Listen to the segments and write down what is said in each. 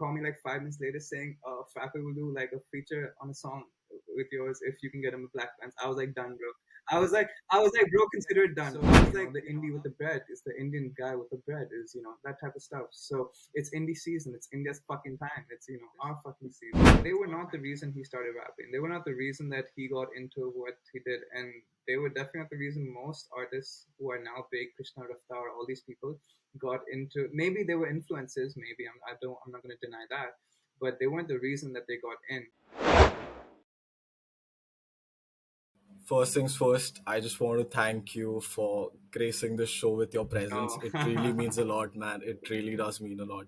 call me like 5 minutes later saying, Frappe will do like a feature on a song with yours if you can get him a black pants. I was like, done, bro. Bro, consider it done. So I was like, the indie with the bread is the Indian guy with the bread, is, that type of stuff. So it's indie season. It's India's fucking time. It's, our fucking season. They were not the reason he started rapping. They were not the reason that he got into what he did. And they were definitely not the reason most artists who are now big, Krishna Raftar, all these people, got into. Maybe they were influences. Maybe I'm not going to deny that, but they weren't the reason that they got in. First things first, I just want to thank you for gracing the show with your presence. Oh, It really means a lot, man. It really does mean a lot.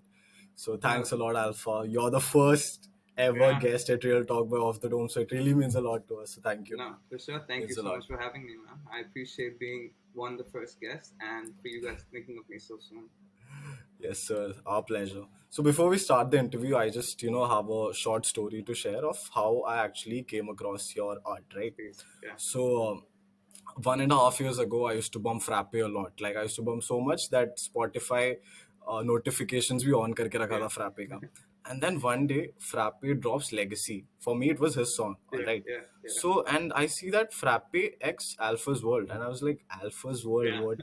So no, thanks a lot, Alpha. You're the first ever yeah, guest at Real Talk by Off the Dome. So it really means a lot to us. So thank you. no, for sure. Thank you Means a so lot. much for having me, man. I appreciate being the first guest, and for you guys thinking of me so soon. Yes, sir. Our pleasure. So before we start the interview, I just, have a short story to share of how I actually came across your art, right? Please, yeah, So 1.5 years ago, I used to bump Frappe a lot. Like I used to bump so much that Spotify notifications भी on करके रखा yeah, था Frappe का. And then one day, Frappe drops Legacy. For me, it was his song, all yeah, right. yeah, yeah, So, and I see that Frappe X Alpha's World, and I was like, Alpha's World, yeah. what?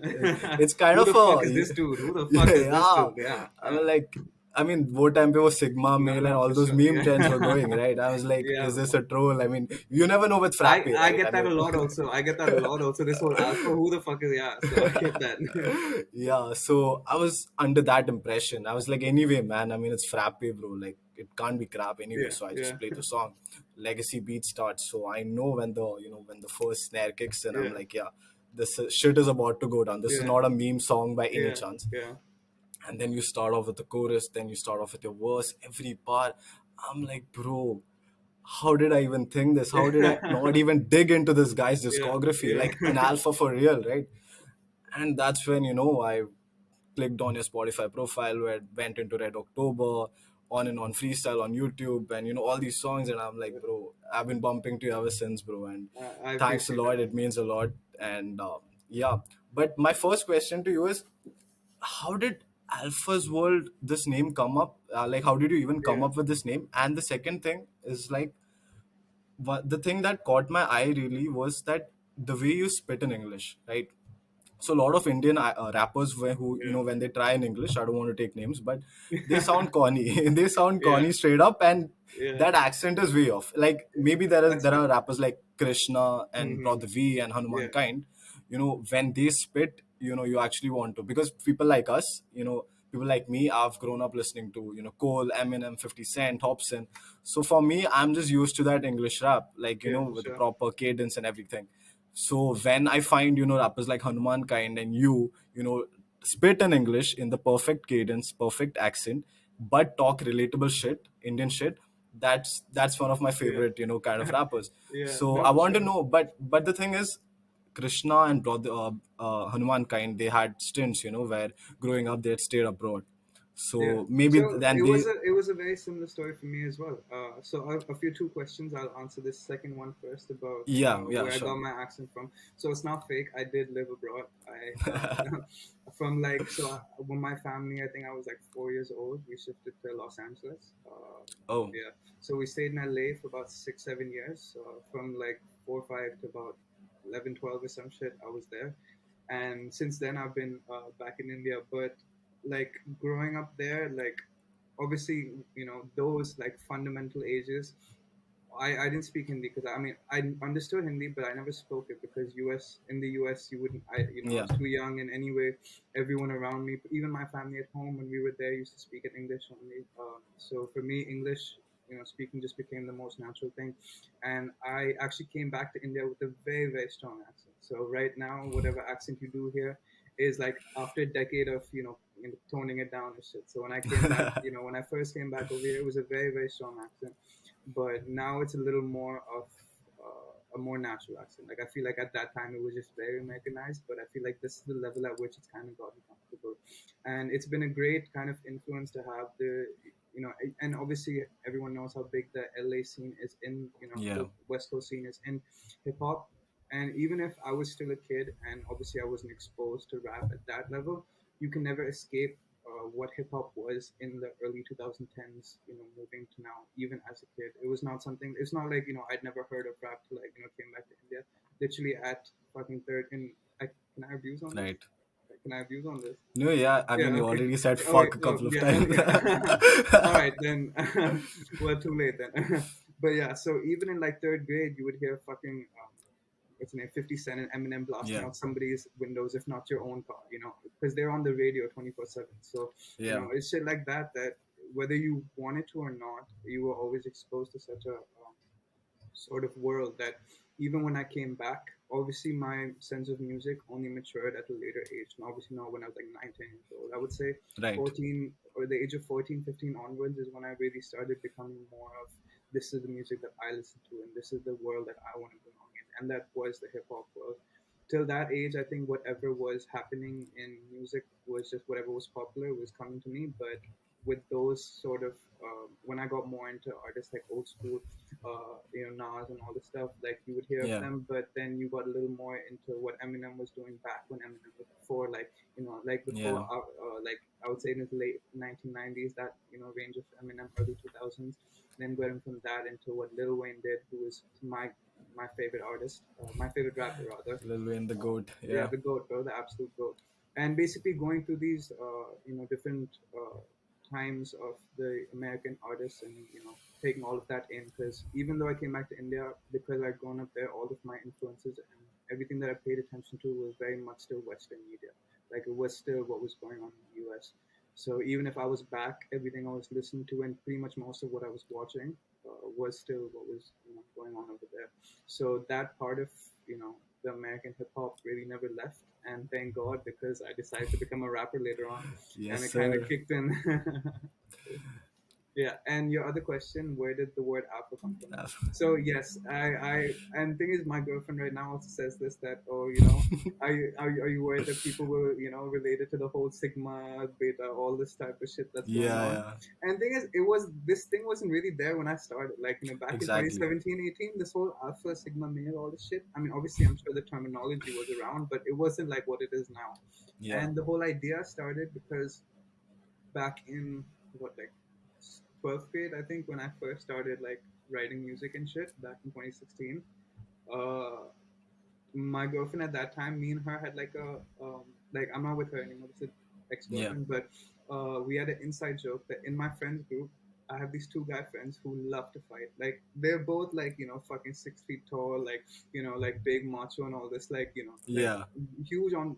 It's kind Who of the fuck a, is this dude? Who the fuck is this yeah. dude? Yeah, I yeah. mean, like, I mean, वो time पे वो Sigma No, Male and no, all for those sure. meme trends Yeah, were going, right? I was like, yeah. is this a troll? I mean, you never know with I Frappe, I right? I get that a mean, lot also. I get that a lot also. This whole alpha, who the fuck is, yeah? So I get that. yeah, so I was under that impression. I was like, anyway, man, I mean, it's Frappe, bro. Like, it can't be crap anyway. Yeah, So I yeah, just play the song. Legacy beat starts. So I know when when the first snare kicks in, I'm yeah, like, yeah, this shit is about to go down. This is yeah, not a meme song by any yeah, chance. yeah, And then you start off with the chorus, then you start off with your verse, every part. I'm like, bro, how did I even think this? How did I not even dig into this guy's yeah, discography? yeah, Like an alpha for real, right? And that's when I clicked on your Spotify profile, where went into Red October, on and on freestyle on YouTube, and all these songs, and I'm like, bro, I've been bumping to you ever since, bro, and I thanks a appreciate that, lot. man. It means a lot, and yeah. But my first question to you is, how did Alpha's World this name come up? Like, how did you even come Yeah, up with this name? And the second thing is like, the thing that caught my eye really was that the way you spit in English, right? So a lot of Indian rappers who yeah, when they try in English, I don't want to take names, but they sound corny. They sound yeah, corny straight up, and yeah. that accent is way off. Like maybe That's there fair. are rappers like Krishna and Hmm. Pradhavi and Hanuman Yeah, kind. When they spit, you actually want to, because people like us, people like me, I've grown up listening to Cole, Eminem, 50 Cent, Hobson. So for me, I'm just used to that English rap, like yeah, for with the sure. proper cadence and everything. So when I find, rappers like Hanuman kind and spit in English in the perfect cadence, perfect accent, but talk relatable shit, Indian shit, that's one of my Yeah, favorite, kind of rappers. yeah. So No, I for want to sure. know, but the thing is, Krishna and brother Hanuman kind, they had stints, where growing up they had stayed abroad. Yeah. So maybe So then they, it was a very similar story for me as well. So a few two questions. I'll answer this second one first about yeah, yeah, where I got sure. my accent from. So it's not fake. I did live abroad. I from like when my family, I think I was like 4 years old. We shifted to Los Angeles. Oh, Yeah. So we stayed in LA for about 6 7 years. From like 4 5 to about 11 12 or some shit. I was there, and since then I've been back in India. But like growing up there, like obviously those like fundamental ages. I didn't speak Hindi because I mean I understood Hindi, but I never spoke it because in the US you wouldn't. I yeah, was too young, and anyway, everyone around me, even my family at home when we were there, used to speak in English only. So for me, English, speaking just became the most natural thing, and I actually came back to India with a very very strong accent. So right now, whatever accent you do here is like after a decade of toning it down and shit. So when I came back, when I first came back over here, it was a very very strong accent, but now it's a little more of a more natural accent. Like I feel like at that time it was just very Americanized, but I feel like this is the level at which it's kind of gotten comfortable, and it's been a great kind of influence to have and obviously everyone knows how big the LA scene is in yeah, the West Coast scene is in hip hop, and even if I was still a kid and obviously I wasn't exposed to rap at that level, you can never escape what hip hop was in the early 2010s, moving to now, even as a kid. It was not something, it's not like, I'd never heard of rap till came back to India. Literally at fucking third, can I have views on this? Right. Can I have views on this? No, yeah. I mean, Yeah, you okay. already said Oh, wait, fuck a oh, couple of yeah, times. okay. All right, then. Well, too late then. But yeah, so even in like third grade, you would hear fucking what's the name, 50 Cent and Eminem blasting Yeah. out somebody's windows, if not your own car, because they're on the radio 24/7. So, Yeah. it's shit like that that whether you wanted to or not, you were always exposed to such a sort of world that even when I came back, obviously my sense of music only matured at a later age. And obviously not when I was like 19 years old. I would say Right. 14 or the age of 14, 15 onwards is when I really started becoming more of this is the music that I listen to and this is the world that I want to belong in. And that was the hip hop world. Till that age, I think whatever was happening in music was just whatever was popular was coming to me. But with those sort of, when I got more into artists like old school, Nas and all this stuff. Like you would hear of Yeah. them, but then you got a little more into what Eminem was doing back when Eminem was before, like like before, Yeah. like I would say in his late 1990s, that range of Eminem, early 2000s. Then going from that into what Lil Wayne did, who is my favorite artist, my favorite rapper rather. Lil Wayne the goat. Yeah, Yeah. the goat, bro, the absolute goat. And basically going through these, different times of the American artists, and taking all of that in. Because even though I came back to India, because I'd grown up there, all of my influences and everything that I paid attention to was very much still Western media. Like it was still what was going on in the U.S. So even if I was back, everything I was listening to and pretty much most of what I was watching was still what was going on over there. So that part of the American hip hop really never left, and thank God because I decided to become a rapper later on, Yes, and it kind of sir. kicked in. Yeah, and your other question, where did the word alpha come from? So yes, and thing is, my girlfriend right now also says this that are you worried that people will related to the whole sigma beta all this type of shit that's going Yeah, on? yeah. And thing is, this thing wasn't really there when I started. Like back in Exactly. 2017, 18, this whole alpha sigma male all this shit. I mean, obviously, I'm sure the terminology was around, but it wasn't like what it is now. Yeah. And the whole idea started because back in what like 12th grade, I think, when I first started like writing music and shit back in 2016. Uh, my girlfriend at that time, me and her had like a like I'm not with her anymore. This is ex Yeah. girlfriend, but we had an inside joke that in my friends group, I have these two guy friends who love to fight. Like they're both like fucking 6 feet tall, like like big macho and all this, like like Yeah. huge on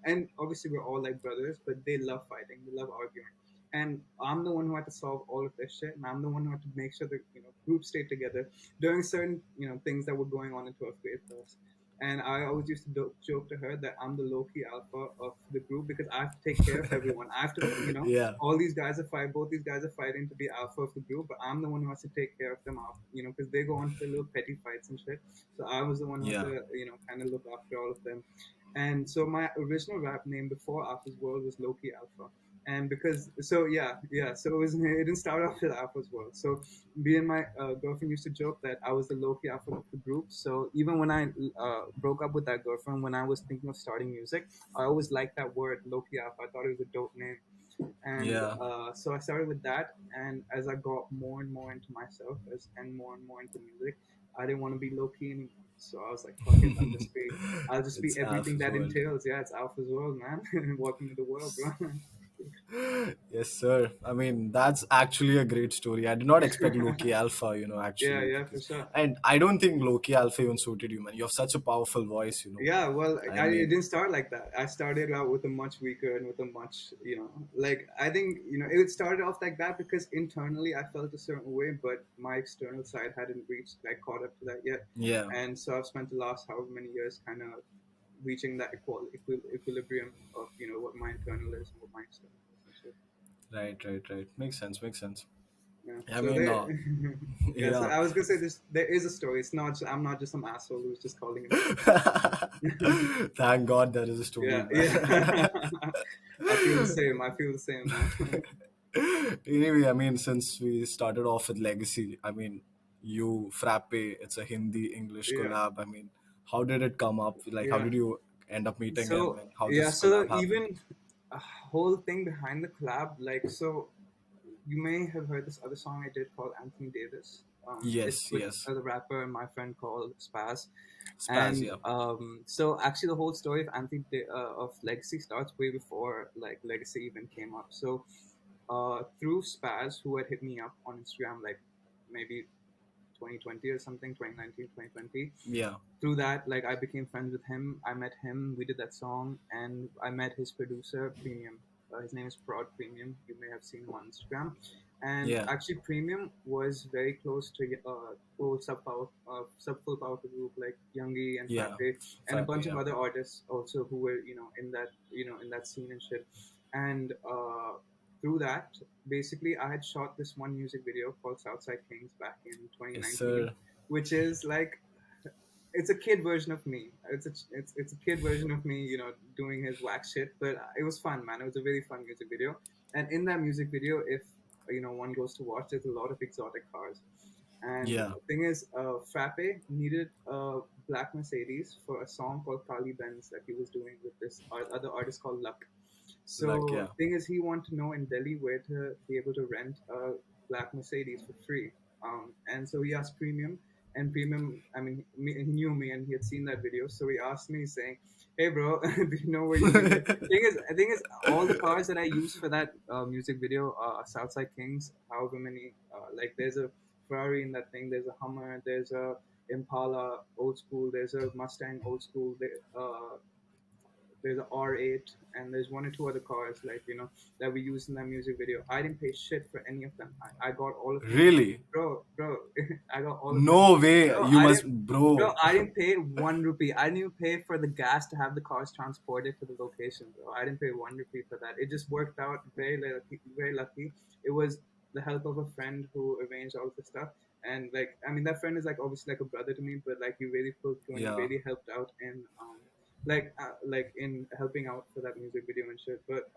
and obviously we're all like brothers, but they love fighting, they love arguing. And I'm the one who had to solve all of this shit, and I'm the one who had to make sure the group stayed together during certain things that were going on in 12th grade for us. And I always used to joke to her that I'm the low key alpha of the group because I have to take care of everyone. I have to, Yeah. all these guys are fight, both these guys are fighting to be alpha of the group, but I'm the one who has to take care of them out, because they go on to little petty fights and shit. So I was the one who had Yeah. to, kind of look after all of them. And so my original rap name before Alpha's World was Loki Alpha. And because so yeah, so it didn't start off with Alpha's World. So me and my girlfriend used to joke that I was the Loki Alpha of the group. So even when I broke up with that girlfriend, when I was thinking of starting music, I always liked that word Loki Alpha. I thought it was a dope name. And Yeah. so I started with that, and as I got more and more into myself, and more into music, I didn't want to be low key anymore. So I was like, "Fuck it, I'll just be It's everything Alpha's that world. entails." Yeah, it's Alpha's world, man. Welcome to the world, bro. Yes, sir. I mean, that's actually a great story. I did not expect Loki Alpha, Yeah, actually, yeah, for because, sure. and I don't think Loki Alpha even suited you, man. You have such a powerful voice. Yeah, well, I it mean, didn't start like that. I started out with a much weaker and with a much, like I think, it started off like that because internally I felt a certain way, but my external side hadn't reached, like, caught up to that yet. yeah, And so I've spent the last however many years kind of reaching that equilibrium of, what my internal is and what my external is and shit. right, right, right. Makes sense, makes sense. Yeah. I So mean, they, yeah. So yeah. I was gonna say this. There is a story. It's not. I'm not just some asshole who's just calling it a joke. Thank God there is a Yeah, story, yeah. man. I feel the same. I feel the same, man. Anyway, I mean, since we started off with Legacy, I mean, you Frappe, it's a Hindi English Yeah, collab. I mean, how did it come up? Like, how yeah. did you end up meeting him, So and how yeah, this so collab even happened? a whole thing behind the collab. Like, so you may have heard this other song I did called Anthony Davis. It's Yes, with yes. the rapper and my friend called Spaz. Spaz, And yeah. so actually the whole story of of Legacy starts way before like Legacy even came up. So through Spaz, who had hit me up on Instagram like maybe 2020 or something, 2019, 2020. Yeah, Through that, like I became friends with him. I met him. We did that song, and I met his producer, Premium. His name is Prod Premium. You may have seen him on Instagram. And yeah, actually, Premium was very close to old sub full power group like Youngie and yeah. Frappe, and a Fappy, bunch of yeah. other artists also who were in that scene and shit. And through that, basically, I had shot this one music video called Southside Kings back in Yes, 2019, sir. which is like it's a kid version of me. It's a kid version of me, doing his whack shit. But it was fun, man. It was a really fun music video. And in that music video, if one goes to watch, there's a lot of exotic cars. And Yeah, the thing is, Frappe needed a black Mercedes for a song called Kali Benz that he was doing with this other artist called Luck. luck, So yeah. thing is, he wanted to know in Delhi where to be able to rent a black Mercedes for free. And so he asked Premium, and Premium, I mean, he knew me and he had seen that video. So he asked me, saying, "Hey, bro, do you know where you can get?" Thing is, all the cars that I used for that music video are Southside Kings. However many, like there's a Ferrari in that thing. There's a Hummer. There's a Impala old school. There's a Mustang old school. There's a R8, and there's one or two other cars like that we used in that music video. I didn't pay shit for any of them. I got all of them, Really? bro. I got all of them. No way. Bro, You I must, didn't. Bro, bro. I didn't pay 1 rupee. I didn't even pay for the gas to have the cars transported to the location, bro. I didn't pay 1 rupee for that. It just worked out very lucky. Very lucky. It was the help of a friend who arranged all of the stuff. And like, I mean, that friend is like obviously like a brother to me, but like he really pulled through and he Yeah. really helped out in like in helping out for that music video and shit. But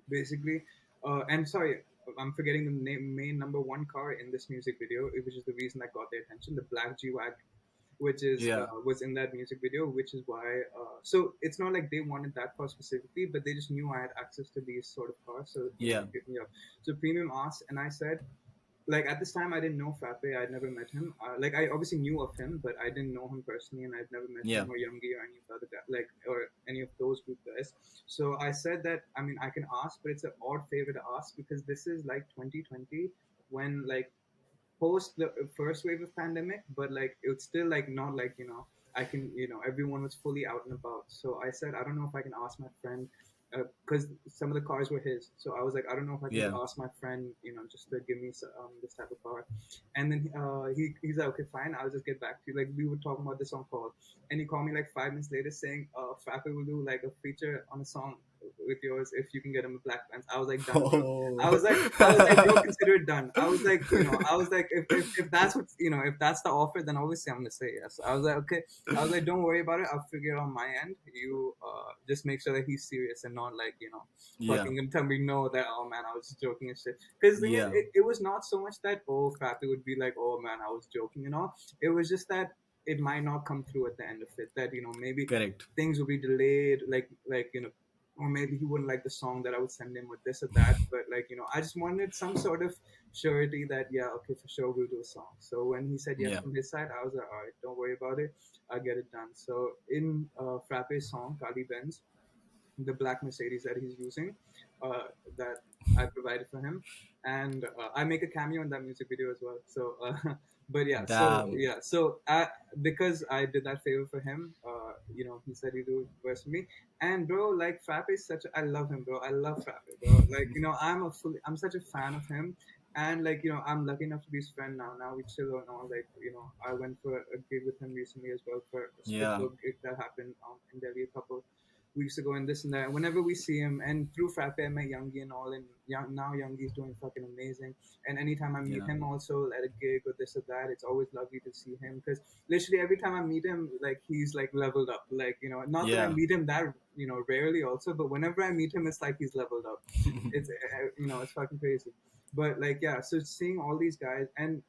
basically, and sorry, I'm forgetting the main number one car in this music video, which is the reason that got their attention, the black G Wagon, which is Yeah. was in that music video, which is why. So it's not like they wanted that car specifically, but they just knew I had access to these sort of cars, so Yeah. hit me up. So Premium asked, and I said, like at this time I didn't know Frappe. I'd never met him. Like I obviously knew of him, but I didn't know him personally, and I'd never met him Yeah. or Youngie or any of the other guy, like or any of those group guys. So I said that I mean I can ask, but it's an odd favor to ask because this is like 2020 when like post the first wave of pandemic, but like it was still like not like I can everyone was fully out and about. So I said I don't know if I can ask my friend because some of the cars were his. So I was like I don't know if I can Yeah. ask my friend just to give me this type of car. And then he's like okay fine I'll just get back to you. Like we were talking about this on call, and he called me like 5 minutes later saying Frappe will do like a feature on a song with yours if you can get him a black pants. I was like done, bro. Oh. I was like, bro, consider it done. I was like, I was like, if that's what, if that's the offer, then obviously I'm gonna say yes. I was like, okay. I was like, don't worry about it. I'll figure it on my end. You just make sure that he's serious and not like, Yeah. fucking gonna tell me no that oh man I was just joking and shit. Because the thing is, Yeah. it was not so much that oh crap, it would be like oh man I was joking It was just that it might not come through at the end of it. That maybe Correct. things will be delayed, like or maybe he wouldn't like the song that I would send him or this or that. But like, I just wanted some sort of surety that yeah, okay, for sure we'll do a song. So when he said yes Yeah. from his side, I was like, all right, don't worry about it, I'll get it done. So in Frappe's song, Kali Benz, the black Mercedes that he's using, that I provided for him, and I make a cameo in that music video as well. So, but yeah, Damn. because I did that favor for him, he said he'd do it verse for me. And bro, like Frappe is I love him, bro. I love Frappe, bro. Like I'm such a fan of him. And like I'm lucky enough to be his friend now. Now we chill and all. Like I went for a gig with him recently as well for a split Yeah. bill gig that happened in Delhi a couple weeks ago and this and that. Whenever we see him, and through Frappe, I met Youngie and all, and now Youngie's doing fucking amazing. And anytime I meet Yeah. him also at a gig or this or that, it's always lovely to see him because literally every time I meet him, like he's like leveled up. Like not that I Yeah. meet him that rarely also, but whenever I meet him, it's like he's leveled up. It's it's fucking crazy. But like yeah, so seeing all these guys and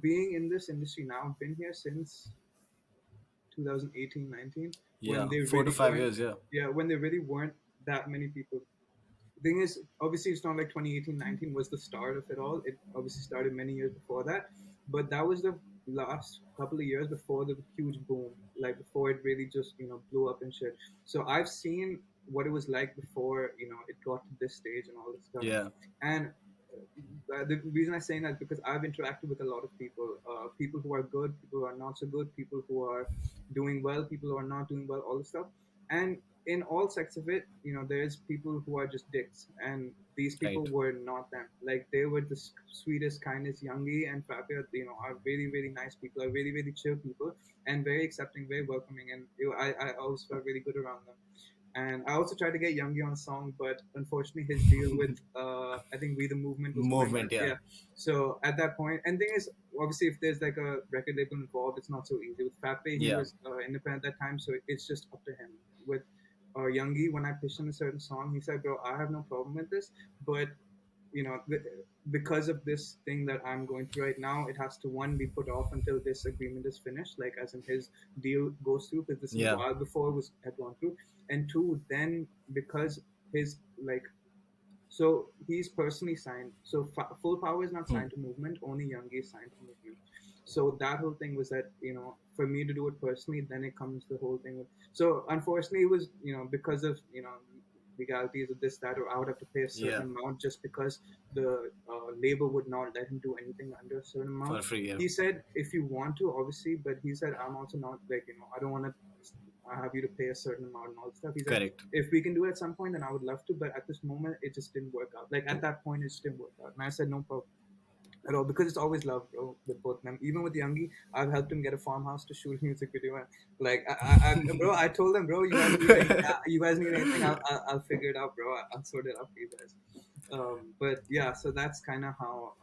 being in this industry now, I've been here since 2018, 19, when Yeah. they Four to really five weren't years. Yeah. yeah when they really weren't that many people. Thing is, obviously, it's not like 2018-19 was the start of it all. It obviously started many years before that, but that was the last couple of years before the huge boom, like before it really just blew up and shit. So I've seen what it was like before it got to this stage and all this stuff. Yeah. And the reason I say that is because I've interacted with a lot of people, people who are good, people who are not so good, people who are doing well, people who are not doing well, all this stuff. And in all sects of it, there's people who are just dicks, and these people Right. were not them. Like they were the sweetest, kindest. Youngie and Fabio, are really, really nice people, are really, really chill people, and very accepting, very welcoming, and I always felt really good around them. And I also tried to get Youngie on a song, but unfortunately, his deal with I think We the Movement was going on. Movement. Yeah. Yeah. So at that point, and thing is, obviously, if there's like a record label involved, it's not so easy. With Fappe, he Yeah. was independent at that time, so it's just up to him. With Youngie, when I pitched him a certain song, he said, "Bro, I have no problem with this, but because of this thing that I'm going through right now, it has to one be put off until this agreement is finished, like as in his deal goes through, because this is a Yeah. while before it was had gone through, and two, then because his like so he's personally signed. So Full Power is not Hmm. signed to Movement. Only Youngie is signed to Movement. So that whole thing was that for me to do it personally, then it comes the whole thing with. So unfortunately, it was because of legalities of this that, or I would have to pay a certain Yeah. amount just because the label would not let him do anything under a certain amount. For free. Yeah. He said if you want to, obviously, but he said I'm also not like I don't want to have you to pay a certain amount and all this stuff. He said Correct. if we can do it at some point, then I would love to. But at this moment, it just didn't work out. Like at that point, it just didn't work out. And I said no problem at all because it's always love, bro, with both of them. Even with Youngie, I've helped him get a farmhouse to shoot a music video. And like, bro, I told them, bro, you guys need anything, I'll figure it out, bro. I'll sort it out for you guys. But yeah, so that's kind of how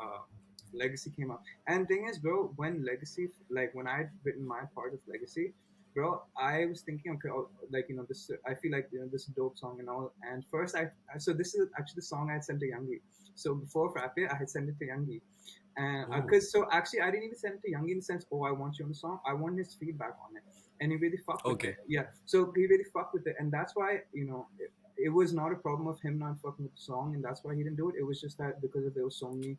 Legacy came up. And thing is, bro, when Legacy, like when I'd written my part of Legacy, bro, I was thinking, okay, like this. I feel like this is a dope song and all. And first, so this is actually the song I had sent to Youngie. So before Frappe, I had sent it to Youngie, and Ooh. because so actually I didn't even send it to Youngie in the sense, oh, I want you on the song. I want his feedback on it, and he really fucked with it. Okay. Yeah, so he really fucked with it, and that's why it was not a problem of him not fucking with the song, and that's why he didn't do it. It was just that because there was so many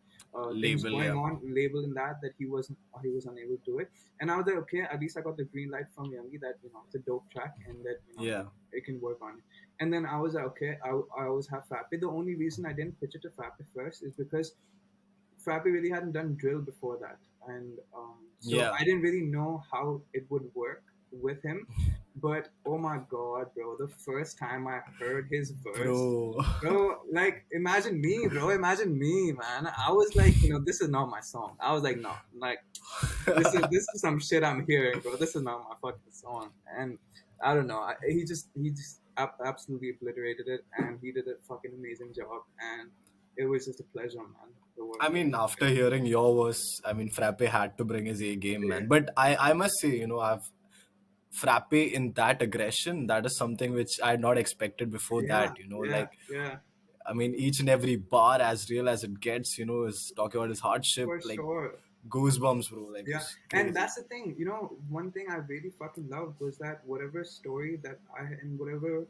things Label. going Yeah. on, label in that he was unable to do it. And I was like, okay, at least I got the green light from Youngie that it's a dope track and that Yeah. it can work on it. And then I was like, okay, I always have Fappe. The only reason I didn't pitch it to Fappe first is because Frappe really hadn't done drill before that, and so Yeah. I didn't really know how it would work with him. But oh my god, bro, the first time I heard his verse, Bro. bro, like imagine me, bro, imagine me, man. I was like, this is not my song. I was like, no, like this is some shit I'm hearing, bro. This is not my fucking song. And I don't know. He just absolutely obliterated it, and he did a fucking amazing job. And it was just a pleasure, man. I mean, Working with after hearing your verse, I mean, Frappe had to bring his A game, man. him. But I must say, I've Frappe in that aggression. That is something which I had not expected before Yeah, that. yeah, yeah, I mean, each and every bar, as real as it gets, is talking about his hardship, for like sure. goosebumps, bro. Like, Yeah, it's and crazy. that's the thing. One thing I really fucking loved was that whatever story that and whatever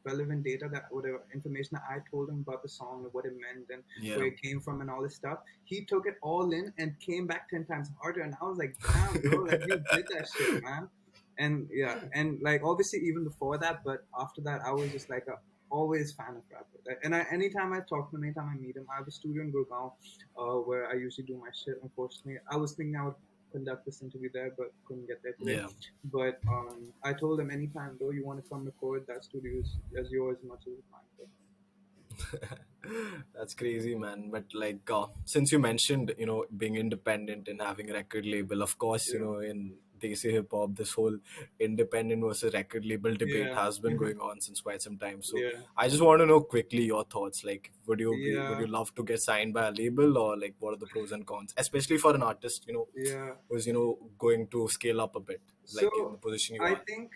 relevant data, that whatever information that I told him about the song and what it meant and Yeah. where it came from and all this stuff, he took it all in and came back 10 times harder. And I was like, damn, bro, like you did that shit, man. And yeah, and like obviously even before that, but after that, I was just like a always fan of rapper. And anytime I talk to him, anytime I meet him, I have a studio in Gurgaon, where I usually do my shit. Unfortunately, I was thinking I would conduct this interview there, but couldn't get there today. Yeah. But I told him anytime though you want to come record, that studio is as yours as much as mine. But That's crazy, man. But like, since you mentioned, being independent and having a record label, of course, yeah, in desi hip hop, this whole independent versus record label debate yeah, has been going on since quite some time. So yeah, I just want to know quickly your thoughts. Like, would yeah, you love to get signed by a label, or like, what are the pros and cons, especially for an artist, yeah. who's going to scale up a bit, like in So the position you I are. think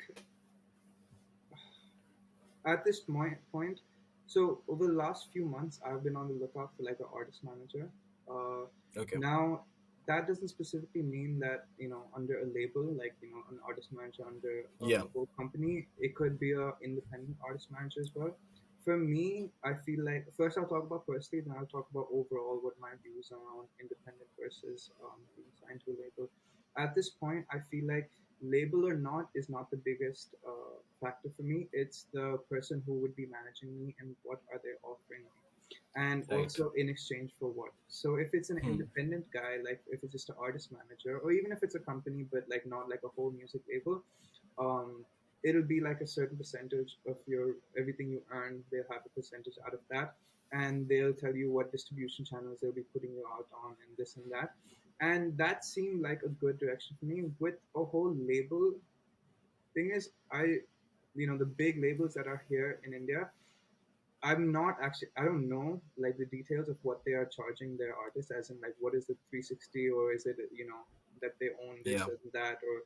at this point, so over the last few months, I've been on the lookout for like an artist manager. Uh, Okay. now that doesn't specifically mean that, under a label, like, an artist manager under Yeah. a whole company. It could be a independent artist manager as well. For me, I feel like, first I'll talk about personally, then I'll talk about overall what my views are on independent versus being signed to a label. At this point, I feel like label or not is not the biggest factor for me. It's the person who would be managing me and what are they offering me, and Right. also in exchange for what. So if it's an Hmm. independent guy, like if it's just an artist manager, or even if it's a company but like not like a whole music label, um, it'll be like a certain percentage of your everything you earn. They'll have a percentage out of that, and they'll tell you what distribution channels they'll be putting you out on, and this and that. And that seemed like a good direction for me. With a whole label thing is, the big labels that are here in India, I'm not actually. I don't know like the details of what they are charging their artists, as in like what is the 360, or is it that they own this Yeah. and that, or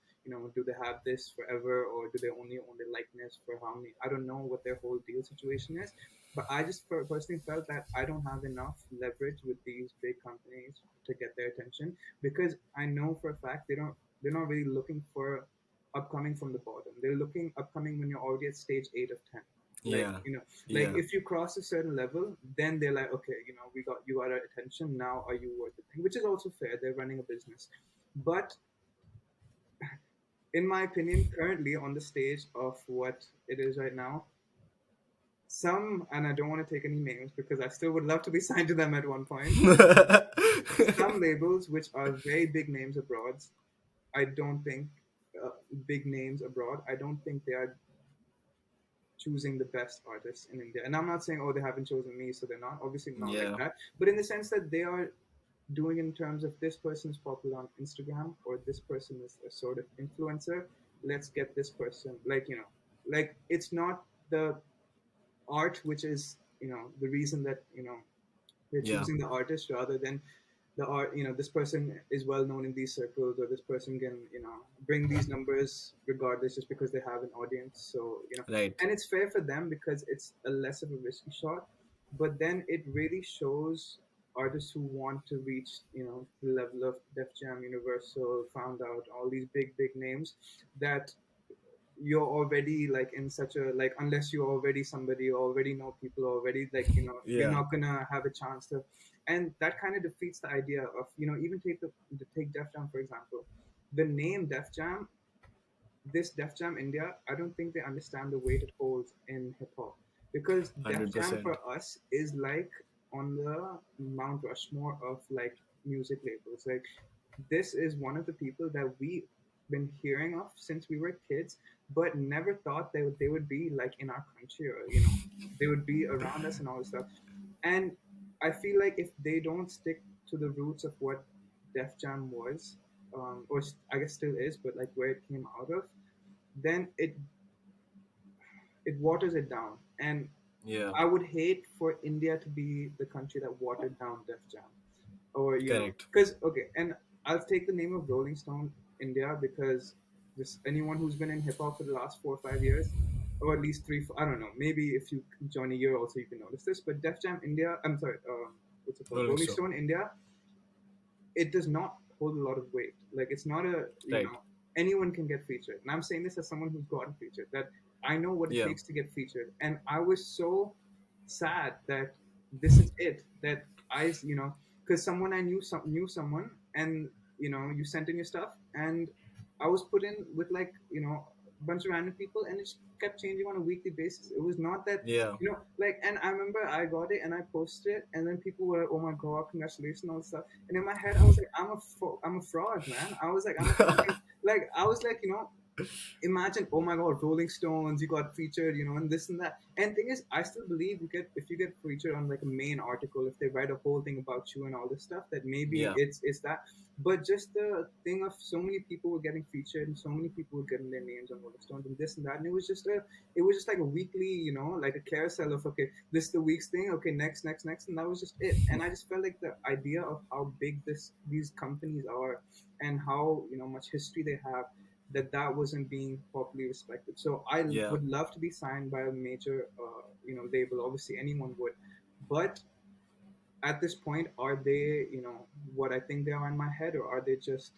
do they have this forever, or do they only own the likeness for how many? I don't know what their whole deal situation is, but I just personally felt that I don't have enough leverage with these big companies to get their attention, because I know for a fact they're not really looking for upcoming from the bottom. They're looking upcoming when you're already at stage 8 of 10. Like, Yeah. like Yeah. if you cross a certain level, then they're like, okay, we got you got our attention. Now, are you worth the thing? Which is also fair. They're running a business, but in my opinion, currently on the stage of what it is right now, some, and I don't want to take any names because I still would love to be signed to them at one point. Some labels, which are very big names abroad, I don't think big names abroad. I don't think they are choosing the best artists in India. And I'm not saying, oh, they haven't chosen me, so they're not. Obviously, not like Yeah. that. But in the sense that they are doing in terms of this person is popular on Instagram, or this person is a sort of influencer. Let's get this person. Like it's not the art, which is the reason that they're Yeah. choosing the artist rather than the art. This person is well known in these circles, or this person can bring these numbers regardless, just because they have an audience. So Right. and it's fair for them because it's a less of a risky shot, but then it really shows artists who want to reach the level of Def Jam, Universal, Found Out, all these big names, that you're already like in such a, like, unless you're already somebody, you already know people already, like you're Yeah. not gonna have a chance to. And that kind of defeats the idea of even take Def Jam for example. The name Def Jam, this Def Jam India, I don't think they understand the weight it holds in hip hop, because Def Jam 100%. for us is like on the Mount Rushmore of like music labels. Like, this is one of the people that we've been hearing of since we were kids, but never thought they would be like in our country, or they would be around us and all this stuff. And I feel like if they don't stick to the roots of what Def Jam was, or I guess still is, but like where it came out of, then it waters it down. And Yeah. I would hate for India to be the country that watered down Def Jam, or Correct. because okay, and I'll take the name of Rolling Stone India, because just anyone who's been in hip hop for the last 4 or 5 years, or at least three, I don't know, maybe if you join a year also you can notice this, but Def Jam India, I'm sorry, what's it called, Rolling Rolling Stone. Stone India, it does not hold a lot of weight. Like, it's not a, Right. anyone can get featured. And I'm saying this as someone who's gotten featured, that I know what it Yeah. takes to get featured. And I was so sad that this is it, that because someone I knew someone, and you sent in your stuff, and I was put in with like a bunch of random people, and it just kept changing on a weekly basis. It was not that Yeah. like, and I remember I got it and I posted it, and then people were, oh my god, congratulations, all this stuff. And in my head, I was like, I'm a fraud, man. I was like, I'm a fucking, like, I was like, imagine, oh my god, Rolling Stones, you got featured, and this and that. And thing is, I still believe you get if you get featured on like a main article, if they write a whole thing about you and all this stuff, that maybe Yeah. it's that. But just the thing of so many people were getting featured, and so many people were getting their names on Rolling Stones and this and that, and it was just like a weekly, like a carousel of, okay, this is the week's thing, okay, next, and that was just it. And I just felt like the idea of how big these companies are, and how much history they have, that wasn't being properly respected. So I Yeah. would love to be signed by a major, label. Obviously, anyone would, but at this point, are they, what I think they are in my head, or are they just,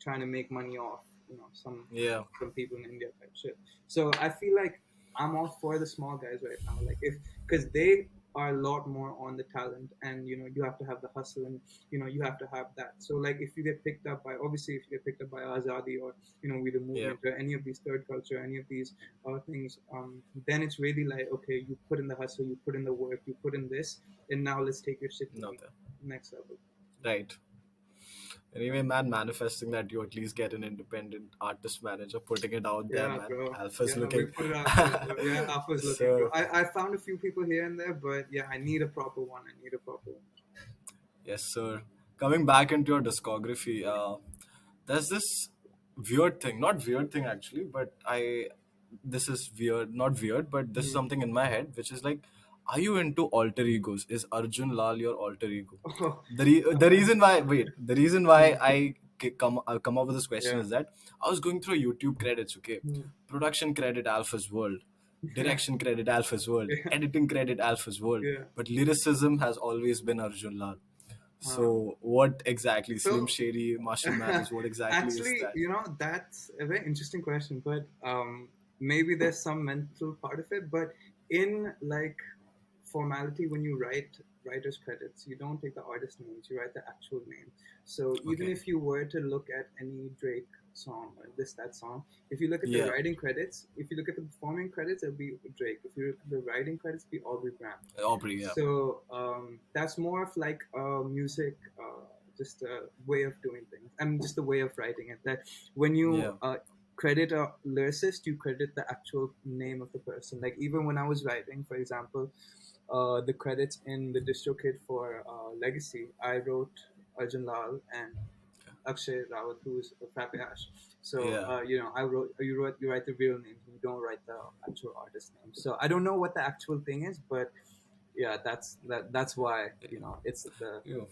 trying to make money off, some Yeah. people in India type shit. So I feel like I'm all for the small guys right now, like if because they are a lot more on the talent, and you have to have the hustle, and you have to have that. So like if you get picked up by, obviously if you get picked up by Azadi, or with the Yeah. movement, or any of these third culture, any of these things, then it's really like, okay, you put in the hustle, you put in the work, you put in this, and now let's take your shit to Not the there. next level. Right. Anyway, man, manifesting that you at least get an independent artist manager, putting it out there, Yeah, man. bro. Alpha's Yeah, we looking. put it out there, bro. Yeah, Alpha's looking, bro. So, I found a few people here and there, but yeah, I need a proper one. I need a proper one. yes, sir. Coming back into your discography, there's this weird thing, not weird thing actually, but this is weird, not weird, but this is Mhm. something in my head, which is like, are you into alter egos? Is Arjun Lal your alter ego? Oh, The reason why, wait, the reason why mm, come up with this question yeah. is that I was going through YouTube credits, okay? Mm. Production credit Alpha's World, Yeah, direction credit Alpha's World, yeah, editing credit Alpha's World, yeah. but lyricism has always been Arjun Lal. Uh, So what exactly Slim so Shady, Martial Mathers? What exactly is actually, that? that's a very interesting question, but maybe there's some mental part of it, but in like formality, when you write writer's credits, you don't take the artist names, you write the actual name. So even Okay. if you were to look at any Drake song or this that song, if you look at the Yeah. writing credits, if you look at the performing credits, it'll be Drake. If you look at the writing credits, it'll be Aubrey Graham. Aubrey. Yeah. So that's more of like a music, just a way of doing things. I mean, just a way of writing it. That when you Yeah. credit a lyricist, you credit the actual name of the person. Like even when I was writing, for example, the credits in the DistroKid for Legacy, I wrote Arjun Lal and Akshay Rawat, who's a Frappe Ash. So Yeah. you write the real names, you don't write the actual artist name. So I don't know what the actual thing is, but yeah, that's why it's the Yeah.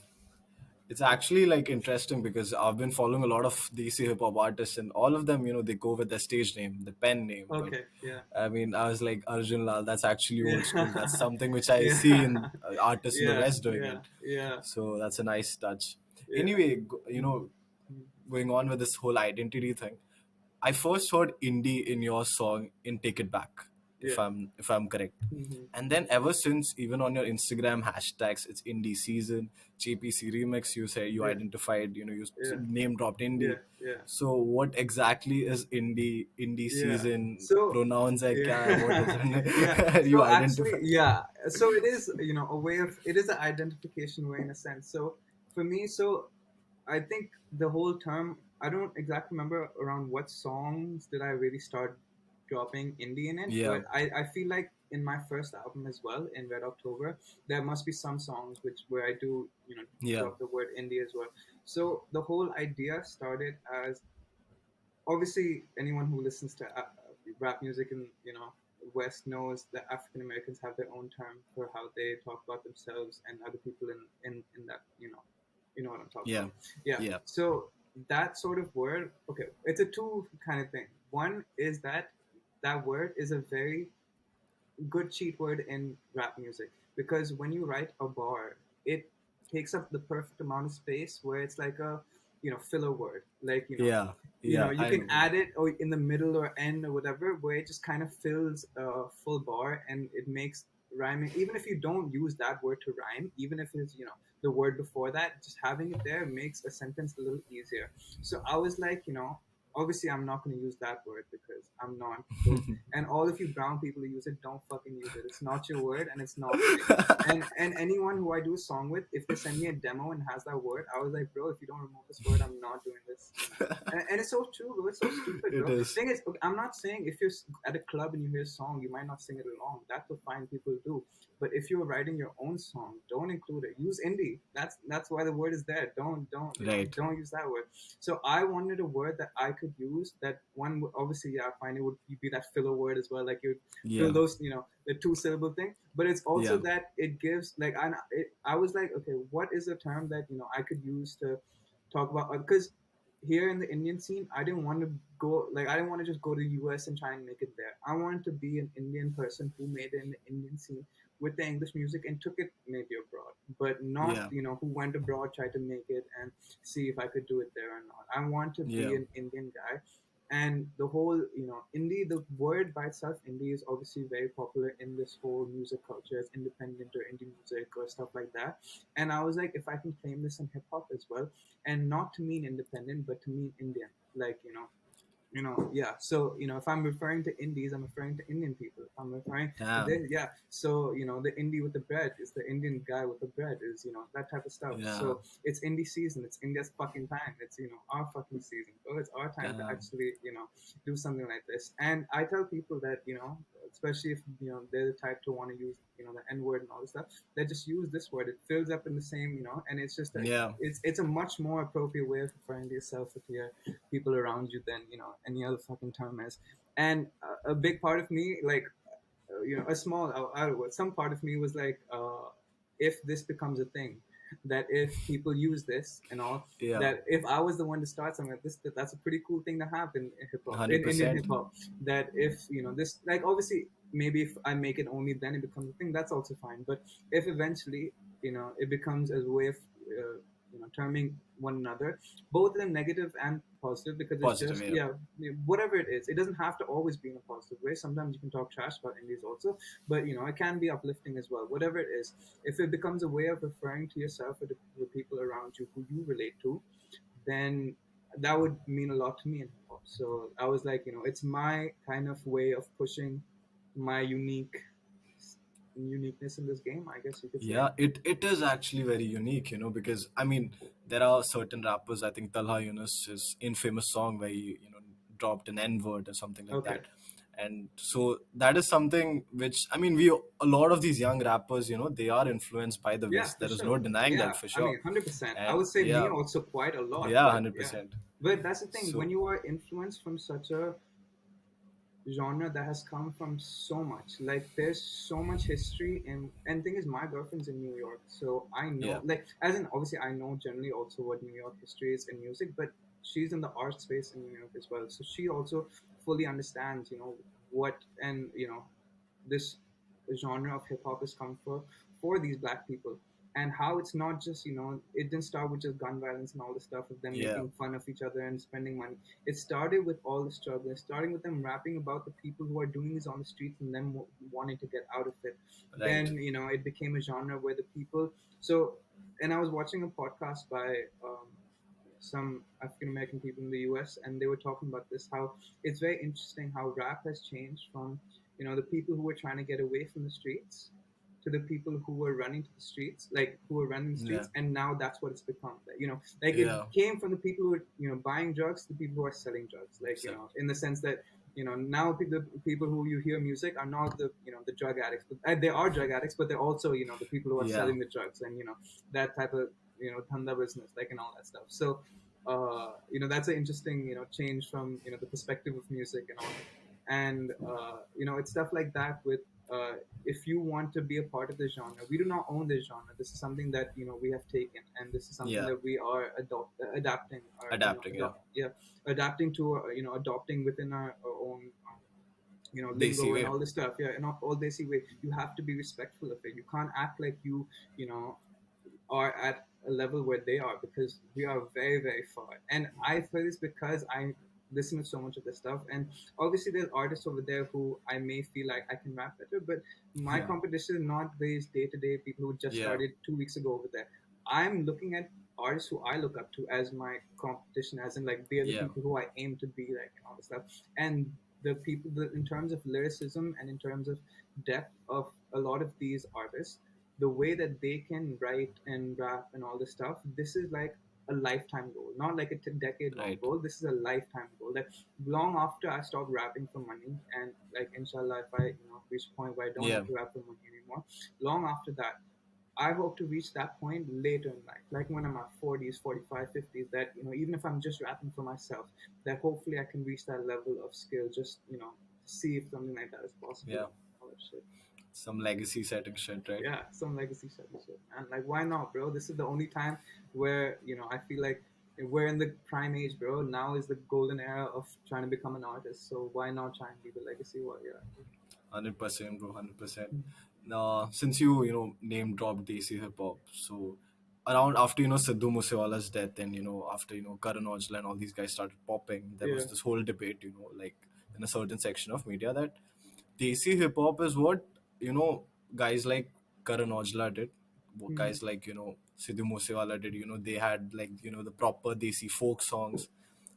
It's actually like interesting because I've been following a lot of DC hip hop artists, and all of them, they go with their stage name, the pen name. But okay, yeah, I mean, I was like, Arjun Lal, that's actually old school. That's yeah, something which I see yeah, in artists in the yeah, West doing yeah, it. yeah, So that's a nice touch. yeah. Anyway, Mhm. Mhm. going on with this whole identity thing, I first heard indie in your song in Take It Back, Yeah. if I'm correct. Mhm. And then ever since, even on your Instagram hashtags, it's indie season, JPC remix. You say you Yeah. identified, you Yeah. name dropped Yeah. indie. Yeah. So what exactly is indie Yeah. season? So Pronouns hai kya? What is yeah. Yeah. it? You So actually, identify. yeah. So it is, a way of it is an identification way in a sense. So for me, so I think the whole term, I don't exactly remember around what songs did I really start dropping indie in it, Yeah, but I feel like in my first album as well, in Red October, there must be some songs where I do, yeah, drop the word indie as well. So the whole idea started as, obviously anyone who listens to rap music in West knows that African Americans have their own term for how they talk about themselves and other people in that you know what I'm talking yeah, about. Yeah. yeah, So that sort of word, okay, it's a two kind of thing. One is that that word is a very good cheat word in rap music, because when you write a bar, it takes up the perfect amount of space where it's like a filler word, like yeah, yeah. you I can know. Yeah, add it or in the middle or end or whatever, where it just kind of fills a full bar, and it makes rhyming, even if you don't use that word to rhyme, even if it's the word before that, just having it there makes a sentence a little easier. So I was like, obviously I'm not going to use that word because I'm not those, and all of you brown people who use it, don't fucking use it. It's not your word, and it's not right. And anyone who I do a song with, if they send me a demo and has that word, I was like, bro, if you don't remove this word, I'm not doing this. And it's so true, bro. It's so stupid, it bro. is. Thing is, okay, I'm not saying if you're at a club and you hear a song, you might not sing it along. That's what fine people do. But if you're writing your own song, don't include it. Use indie. That's why the word is there. Don't Right. don't use that word. So I wanted a word that I could use. That one obviously, yeah, fine. It would be that filler word as well. Like you would fill Yeah, those, the two syllable thing. But it's also yeah, that it gives like I was like, okay, what is a term that I could use to talk about, because here in the Indian scene, I didn't want to go like I didn't want to just go to the US and try and make it there. I wanted to be an Indian person who made it in the Indian scene, with the English music and took it maybe abroad, but not, Yeah. who went abroad, tried to make it and see if I could do it there or not. I want to be Yeah. an Indian guy. And the whole, indie, the word by itself, indie, is obviously very popular in this whole music culture as independent or indie music or stuff like that. And I was like, if I can claim this in hip hop as well, and not to mean independent, but to mean Indian, like, yeah. So, if I'm referring to indies, I'm referring to Indian people. If I'm referring to Damn. this, yeah. So, the indie with the bread is the Indian guy with the bread, is, that type of stuff. Yeah. So it's indie season. It's India's fucking time. It's, our fucking season. Oh, it's our time to Damn. actually, do something like this. And I tell people that, especially if, they're the type to want to use, the N word and all this stuff, they just use this word. It fills up in the same, and it's just that Yeah. it's a much more appropriate way of referring to yourself with your people around you than, any other fucking term is. And a big part of me, like, a small some part of me was like, if this becomes a thing, that if people use this and all, Yeah. that if I was the one to start something like this, that's a pretty cool thing to have in hip hop, in Indian 100%. hip hop. That if, this, like, obviously, maybe if I make it only, then it becomes a thing, that's also fine. But if eventually, it becomes a way of, terming one another, both in a negative and positive, because it's Positive. just, Yeah. yeah, whatever it is, it doesn't have to always be in a positive way. Sometimes you can talk trash about indies also, but, it can be uplifting as well. Whatever it is, if it becomes a way of referring to yourself or to the people around you who you relate to, then that would mean a lot to me in hip hop. So I was like, it's my kind of way of pushing my uniqueness in this game, I guess you could say. Yeah, it is actually very unique, because I mean, there are certain rappers. I think Talha Yunus, his infamous song where he, dropped an N word or something like Okay. that, and so that is something which, I mean, we a lot of these young rappers, they are influenced by the Yeah, West. for There is sure. no denying Yeah, that for I sure, mean, 100%. I and would say me yeah, also quite a lot, yeah, but hundred yeah. percent. But that's the thing. When So you are influenced from such a genre that has come from so much, like, there's so much history in, and thing is, my girlfriend's in New York, so I yeah, know, like, as in, obviously, I know generally also what New York history is in music, but she's in the art space in New York as well, so she also fully understands, what, and, this genre of hip hop has come for these black people, and how it's not just, it didn't start with just gun violence and all the stuff of them yeah, making fun of each other and spending money. It started with all the struggle, starting with them rapping about the people who are doing this on the streets and them wanting to get out of it. right, Then, it became a genre where the people, so, and I was watching a podcast by, some African American people in the US, and they were talking about this, how it's very interesting how rap has changed from, the people who were trying to get away from the streets to the people who were running to the streets, like, who were running the yeah, streets, and now that's what it's become. That, like, it yeah, came from the people who are, buying drugs to the people who are selling drugs, like, so, in the sense that, now the people who you hear music are not the, the drug addicts, but they are drug addicts, but they're also, the people who are yeah, selling the drugs, and, that type of, thanda business, like, and all that stuff. So, that's an interesting, change from, the perspective of music and all. And, it's stuff like that with, if you want to be a part of this genre, we do not own this genre. This is something that, we have taken, and this is something yeah, that we are adapting, or, adapting, yeah, yeah, adapting to, adopting within our own, desi lingo and way, all this stuff. Yeah, and all they see way. You have to be respectful of it. You can't act like you know, are at a level where they are, because we are very, very far. And I feel this because I listen to so much of this stuff. And obviously, there's artists over there who I may feel like I can rap better, but my yeah, competition is not these day to day people who just yeah, started 2 weeks ago over there. I'm looking at artists who I look up to as my competition, as in, like, they're the yeah, people who I aim to be like, and all this stuff. And the people that, in terms of lyricism and in terms of depth of a lot of these artists, the way that they can write and rap and all this stuff, this is like a lifetime goal, not like a decade long right, goal. This is a lifetime goal. That long after I stop rapping for money, and, like, inshallah, if I, reach a point where I don't yeah, have to rap for money anymore, long after that, I hope to reach that point later in life, like when I'm at 40s, 45, 50s, that, even if I'm just rapping for myself, that hopefully I can reach that level of skill, just, see if something like that is possible yeah, and all that shit. some legacy setting shit, right? Yeah, some legacy shit and shit. And, like, why not, bro? This is the only time where, I feel like we're in the prime age, bro. Now is the golden era of trying to become an artist. So why not try and leave a legacy while you're at it? 100%, bro, 100%. Since you name dropped desi hip hop, so around after Sidhu Moosewala's death, and after Karan Aujla and all these guys started popping, there Yeah. was this whole debate, like in a certain section of media, that desi hip hop is what guys like Karan Aujla did, what Hmm. guys like Sidhu Moosewala did. They had like the proper desi folk songs,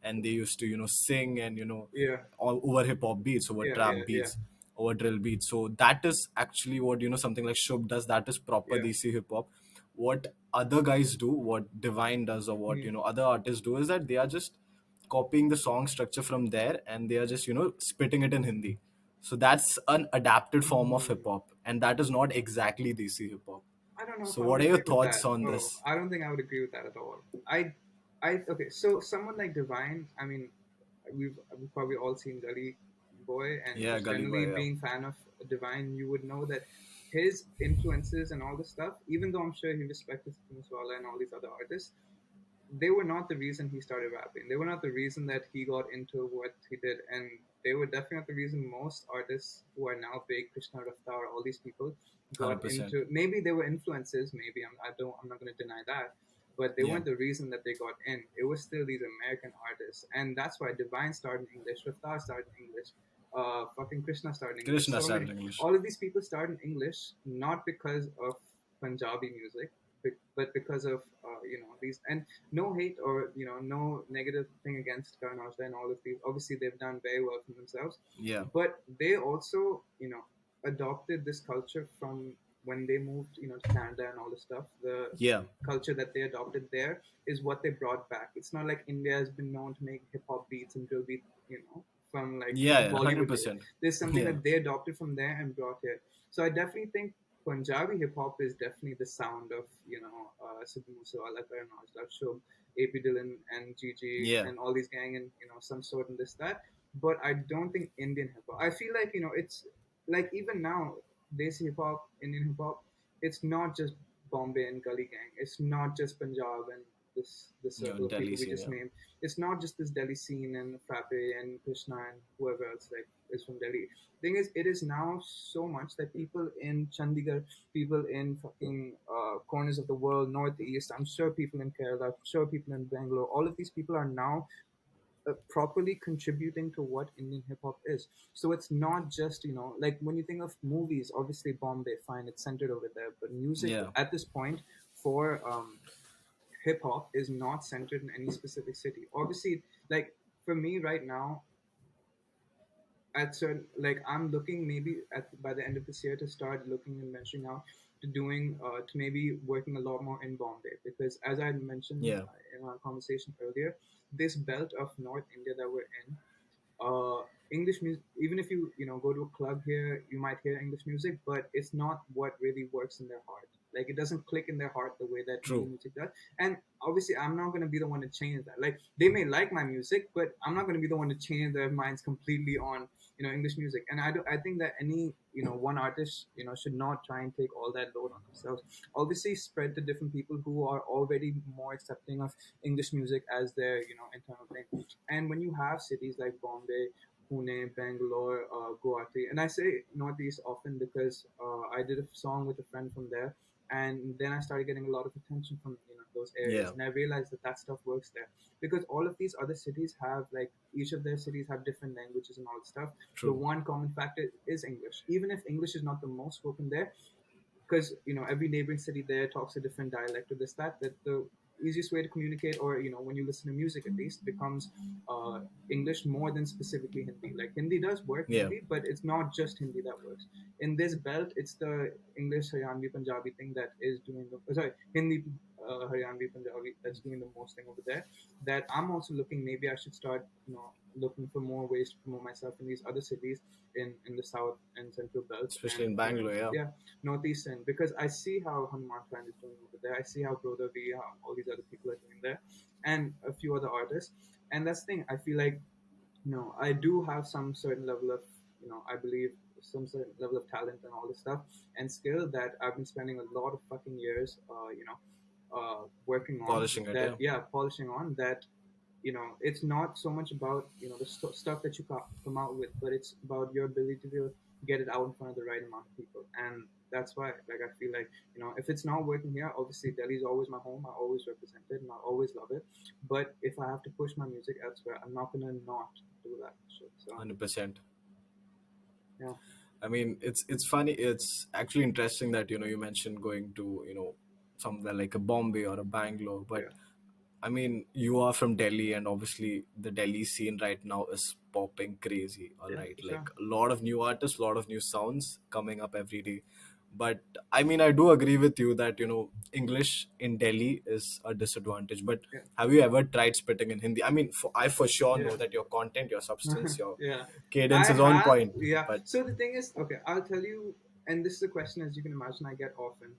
and they used to sing, and Yeah. all over hip hop beats, over Yeah. trap Yeah. Yeah. beats, over drill beats. So that is actually what something like Shub does. That is proper Yeah. desi hip hop. What other guys do, what Divine does, or what Hmm. other artists do, is that they are just copying the song structure from there, and they are just spitting it in Hindi. So that's an adapted form of hip Hmm. hop, and that is not exactly desi hip hop. I don't know if So I would what are your agree with thoughts that. on Oh, this? I don't think I would agree with that at all. Okay. So someone like Divine, I mean, we've probably all seen Gully Boy, and Yeah, just Gully generally Boy. Yeah, being fan of Divine, you would know that his influences and all this stuff. Even though I'm sure he respected Swala and all these other artists, they were not the reason he started rapping. They were not the reason that he got into what he did, and they were definitely not the reason most artists who are now big, Krishna Raftar, all these people, got 100%. into. Maybe they were influences. Maybe I'm not going to deny that, but they Yeah, weren't the reason that they got in. It was still these American artists, and that's why Divine started in English, Raftar started in English, fucking Krishna started in English. Krishna So started many, English. all of these people started in English not because of Punjabi music, but because of these, and no hate or no negative thing against Karan Aujla and all of these. Obviously, they've done very well for themselves, Yeah, but they also adopted this culture from when they moved to Canada and all this stuff. The yeah, culture that they adopted there is what they brought back. It's not like India has been known to make hip hop beats and drill beats, from like yeah, yeah, Bollywood hundred days. percent. There's something Yeah, that they adopted from there and brought here. So I definitely think Punjabi hip hop is definitely the sound of Sidhu Moosewala, Karan Aujla, Shub, AP Dylan, and Gigi, yeah, and all these gang, and some sort and this that. But I don't think Indian hip hop. I feel like it's like even now, Desi hip hop, Indian hip hop, it's not just Bombay and Gully Gang. It's not just Punjab and this circle of Delhi people we scene. just Yeah, named. It's not just this Delhi scene and Frappe and Krishna and whoever else like is from Delhi. Thing is, it is now so much that people in Chandigarh, people in fucking corners of the world, northeast, I'm sure people in Kerala, I'm sure people in Bangalore, all of these people are now properly contributing to what Indian hip hop is. So it's not just, like when you think of movies, obviously Bombay, fine, it's centered over there, but music yeah, at this point for hip hop is not centered in any specific city. Obviously, like for me right now, at certain, like I'm looking maybe at by the end of this year to start looking and venturing out to doing to maybe working a lot more in Bombay, because as I mentioned yeah, in our conversation earlier, this belt of North India that we're in, uh, English music. Even if you go to a club here, you might hear English music, but it's not what really works in their heart. Like it doesn't click in their heart the way that Hindi true. music does. And obviously, I'm not gonna be the one to change that. Like they may like my music, but I'm not gonna be the one to change their minds completely on English music. And I think that any one artist should not try and take all that load on themselves. Obviously, spread to different people who are already more accepting of English music as their internal thing. And when you have cities like Bombay, Pune, Bangalore, Guwahati, and I say Northeast often because I did a song with a friend from there, and then I started getting a lot of attention from those areas, Yeah, and I realized that that stuff works there because all of these other cities have like each of their cities have different languages and all that stuff. The true. one common factor is English, even if English is not the most spoken there, because every neighboring city there talks a different dialect or this that the easiest way to communicate, or when you listen to music at least, becomes uh, English more than specifically Hindi. Like Hindi does work, Yeah, Hindi, but it's not just Hindi that works in this belt. It's the English Haryanvi Punjabi thing that is doing the sorry Hindi Haryanvi Punjabi that's doing the most thing over there, that I'm also looking, maybe I should start looking for more ways to promote myself in these other cities in the south and central belt, especially and in Bangalore. Yeah, yeah, northeastern, because I see how Hanuman Khan is doing over there. I see how Broda V, how all these other people are doing there, and a few other artists. And that's the thing. I feel like I do have some certain level of I believe some certain level of talent and all this stuff and skill that I've been spending a lot of fucking years, working on. polishing it. That Yeah, yeah, polishing on that. It's not so much about the stuff that you come out with, but it's about your ability to get it out in front of the right amount of people. And that's why, like, I feel like, if it's not working here, obviously Delhi is always my home. I always represent it and I always love it. But if I have to push my music elsewhere, I'm not gonna not do that shit. So 100%. yeah, I mean, it's funny. It's actually interesting that you mentioned going to somewhere like a Bombay or a Bangalore, but yeah, I mean, you are from Delhi, and obviously the Delhi scene right now is popping crazy. All yeah, right, for like sure. a lot of new artists, a lot of new sounds coming up every day. But I mean, I do agree with you that English in Delhi is a disadvantage. But Yeah, have you ever tried spitting in Hindi? I mean, I for sure yeah. know that your content, your substance, your Yeah, cadence I is on have. point. Yeah. But So the thing is, okay, I'll tell you, and this is a question, as you can imagine, I get often,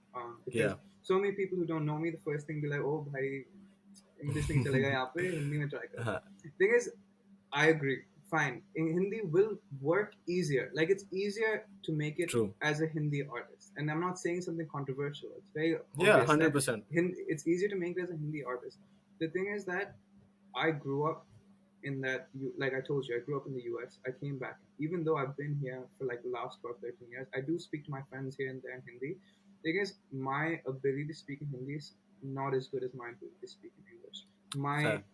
because yeah, so many people who don't know me, the first thing be like, "Oh, bhai, English नहीं चलेगा यहाँ पे, हिंदी में try करो." uh, Thing is, I agree. Fine, in Hindi will work easier. Like it's easier to make it true. as a Hindi artist, and I'm not saying something controversial. It's very Yeah, obvious that 100%. It's easier to make it as a Hindi artist. The thing is that I grew up in that you like I told you, I grew up in the US. I came back. Even though I've been here for like the last 12, 13 years, I do speak to my friends here and there in Hindi. Thing is, my ability to speak in Hindi is not as good as my ability to speak in English. My Fair.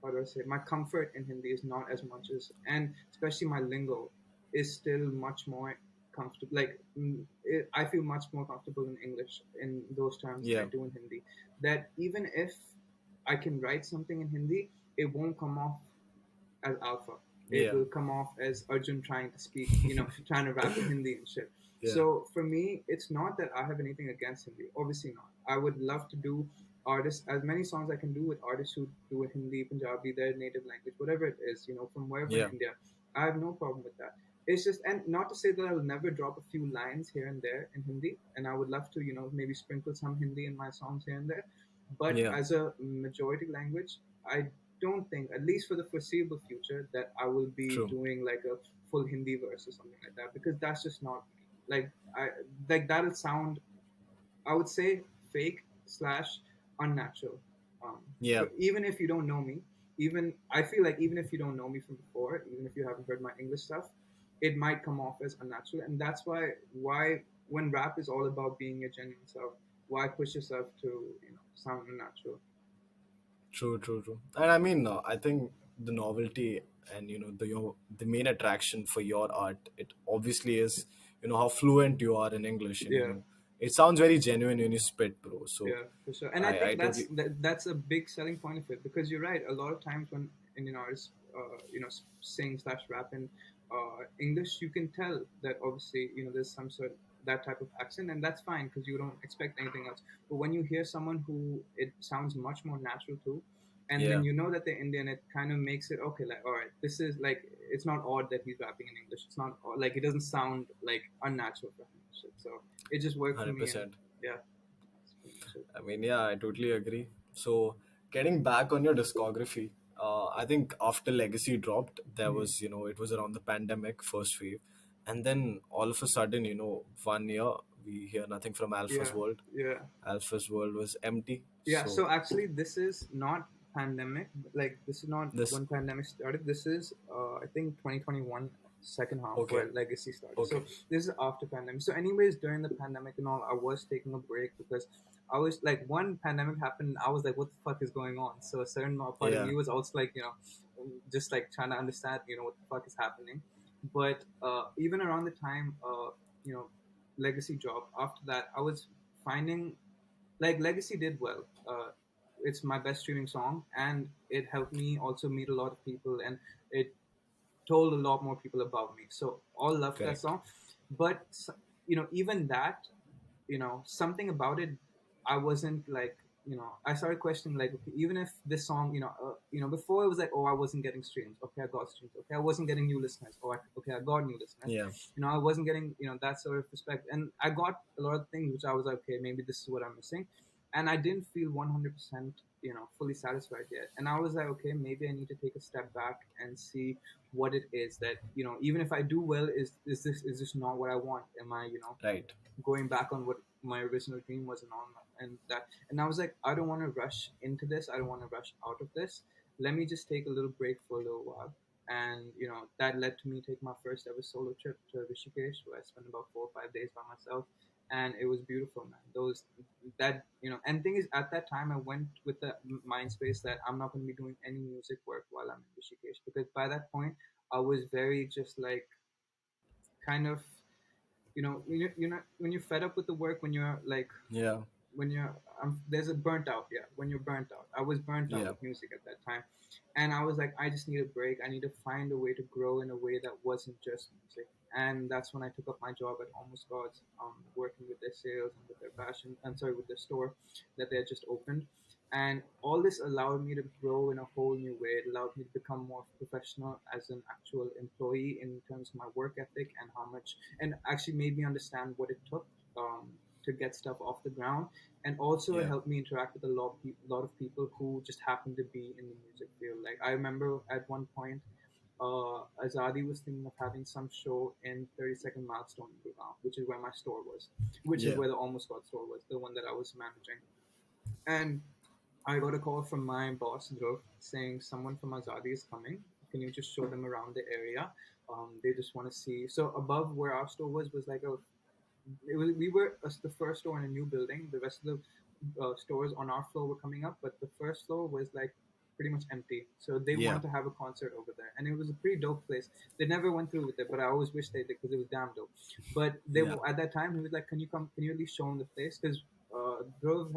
how do I say, my comfort in Hindi is not as much as, and especially my lingo is still much more comfortable. Like I feel much more comfortable in English in those terms than I Yeah, do in Hindi. That even if I can write something in Hindi, it won't come off as alpha. It yeah, will come off as Arjun trying to speak, trying to rap in Hindi and shit. yeah, So for me, it's not that I have anything against Hindi. Obviously not. I would love to do artists as many songs I can do with artists who do it Hindi, Punjabi, their native language, whatever it is, from wherever in yeah, India. I have no problem with that. It's just, and not to say that I'll never drop a few lines here and there in Hindi, and I would love to, maybe sprinkle some Hindi in my songs here and there. But yeah. as a majority language, I don't think, at least for the foreseeable future, that I will be True. doing like a full Hindi verse or something like that because that's just not me. Like I like that'll sound, I would say, fake slash unnatural. Yeah. For even if you don't know me, even I feel like even if you don't know me from before, even if you haven't heard my English stuff, it might come off as unnatural, and that's why when rap is all about being your genuine self, why push yourself to sound unnatural? True, true, true. And I mean, I think the novelty and the main attraction for your art, it obviously is how fluent you are in English, and Yeah. it sounds very genuine when you spit, bro. So Yeah, for sure. And I I think totally, that's a big selling point of it because you're right. A lot of times when Indian artists, sing slash rap in English, you can tell that obviously there's some sort that type of accent, and that's fine because you don't expect anything else. But when you hear someone who it sounds much more natural to, and then yeah, you know that they're Indian, it kind of makes it okay. Like, all right, this is like it's not odd that he's rapping in English. It's not like it doesn't sound like unnatural for him. So it just worked for me, and 100%. yeah. That's pretty much it. I mean, yeah, I totally agree. So, getting back on your discography, I think after Legacy dropped, there Mhm. was, it was around the pandemic first wave. And then all of a sudden, 1 year, we hear nothing from Yeah, Alpha's World. yeah, Alpha's World was empty. yeah. So, So actually, this is not pandemic. Like this is not this, when pandemic started. This is I think 2021 second half okay, where legacy started. So okay, this is after pandemic. So anyways, during the pandemic and all, I was taking a break because I was like, one pandemic happened. I was like, what the fuck is going on? So a certain part of yeah, me was also like, just like trying to understand, what the fuck is happening. But even around the time, you know, legacy dropped. After that, I was finding like Legacy did well. It's my best streaming song, and it helped me also meet a lot of people, and it told a lot more people about me. So all love that correct. song, but even that, something about it, I wasn't like, I started questioning like, okay, even if this song, before it was like, oh, I wasn't getting streams, okay, I got streams, okay, I wasn't getting new listeners, okay, I got new listeners, Yeah, I wasn't getting, that sort of respect, and I got a lot of things which I was like, okay, maybe this is what I'm missing, and I didn't feel 100%, fully satisfied yet, and I was like, okay, maybe I need to take a step back and see what it is that, even if I do well, is this not what I want? Am I, right. going back on what my original dream was and all and that, and I was like, I don't want to rush into this, I don't want to rush out of this, let me just take a little break for a little while, and that led to me take my first ever solo trip to Rishikesh, where I spent about 4 or 5 days by myself, and it was beautiful, man. Those that and thing is, at that time, I went with the mind space that I'm not going to be doing any music work while I'm in Rishikesh, because by that point, I was very just like kind of when you're fed up with the work, when you're like Yeah. when you're there's a burnt out, yeah, when you're burnt out. I was burnt out Yeah. with music at that time, and I was like, I just need a break. I need to find a way to grow in a way that wasn't just music. And that's when I took up my job at Almost Gods, working with their sales and with their fashion, I'm sorry, with their store that they had just opened. And all this allowed me to grow in a whole new way. It allowed me to become more professional as an actual employee in terms of my work ethic and how much, and actually made me understand what it took um, to get stuff off the ground. And also it Yeah. helped me interact with a lot of people who just happened to be in the music field. Like I remember at one point, Azadi was thinking of having some show in 32nd Milestone in Gurgaon, which is where my store was, which is Yeah. where the Almost God store was, the one that I was managing. And I got a call from my boss, Dhruv, saying someone from Azadi is coming. Can you just show them around the area? They just want to see. So above where our store was like a we were the first store in a new building. The rest of the stores on our floor were coming up, but the first floor was like pretty much empty. So they Yeah. wanted to have a concert over there, and it was a pretty dope place. They never went through with it, but I always wish they did because it was damn dope. But they Yeah. at that time he was like, "Can you come? Can you at least show them the place?" Because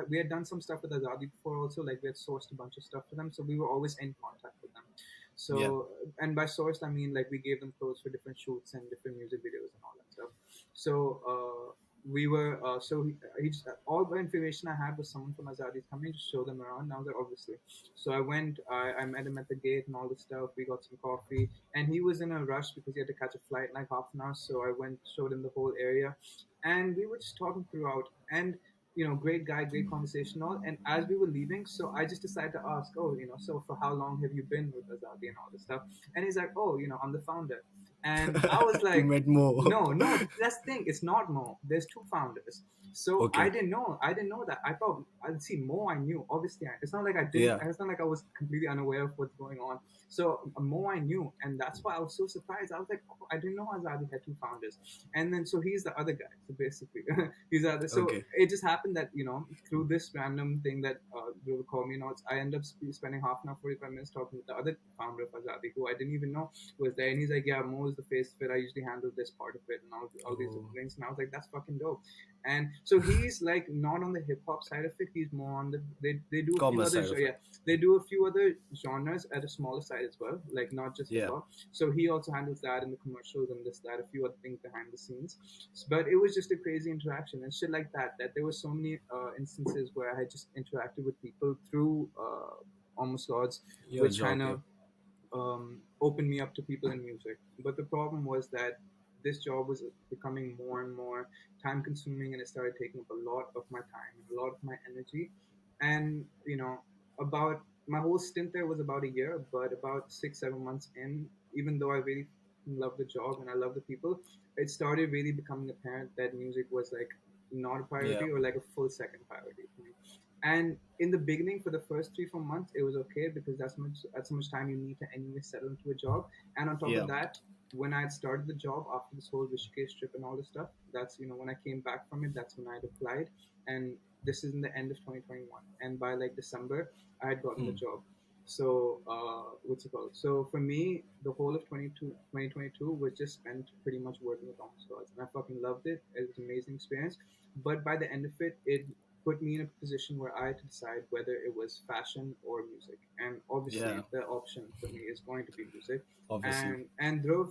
we had done some stuff with Azadi before also. Like we had sourced a bunch of stuff for them, so we were always in contact with them. Yeah. So, and by sourced I mean like we gave them clothes for different shoots and different music videos and all that stuff. So we were so he just, all the information I had was someone from Azadi's coming to show them around. Now they're obviously. So I went, I met him at the gate and all this stuff. We got some coffee, and he was in a rush because he had to catch a flight in like half an hour. So I went, showed him the whole area, and we were just talking throughout. And great guy, great conversation, all. And as we were leaving, so I just decided to ask, oh, so for how long have you been with Azadi and all this stuff? And he's like, oh, I'm the founder. And I was You like, met Mo. no, no, that's the thing. It's not Mo. There's two founders. So I Okay. didn't know. I didn't know that. I thought I'd see Mo. I knew. Obviously, it's not like I didn't. Yeah. It's not like I was completely unaware of what's going on. So Mo, I knew, and that's why I was so surprised. I was like, oh, I didn't know Azadi had two founders. And then so he's the other guy. So basically, he's the other. So Okay. it just happened that through this random thing that they will call me notes, I end up spending half an hour, 45 minutes talking with the other founder of Azadi, who I didn't even know was there. And he's like, yeah, Mo is the face of it. I usually handle this part of it and all these Oh. different things. And I was like, that's fucking dope. And so he's like not on the hip hop side of it. He's more on the they do a few Commerce other side of it. yeah, they do a few other genres at a smaller side as well, like not just hip Yeah. hop. So he also handles that in the commercials and this that a few other things behind the scenes. But it was just a crazy interaction and shit like that. That there were so many instances where I had just interacted with people through almost gods, Your which job. kind Yeah. of opened me up to people in music. But the problem was that this job was becoming more and more time consuming, and it started taking up a lot of my time and a lot of my energy. And about my whole stint there was about a year, but about 6 7 months in, even though I really love the job and I love the people, it started really becoming apparent that music was like not a Yeah. priority or like a full second priority for me. And in the beginning, for the first 3 4 months, it was okay because that's how much time you need to anyway settle into a job. And on top of Yeah. that, when I had started the job after this whole Rishikesh trip and all this stuff, that's when I came back from it, that's when I had applied. And this is in the end of 2021. And by like December, I had gotten the Hmm. job. So what's it called? So for me, the whole of 2022 was just spent pretty much working with Thomas Gods, and I fucking loved it. It was an amazing experience. But by the end of it, it put me in a position where I had to decide whether it was fashion or music. And Yeah. obviously, the option for me is going to be music. Obviously. And Dhruv,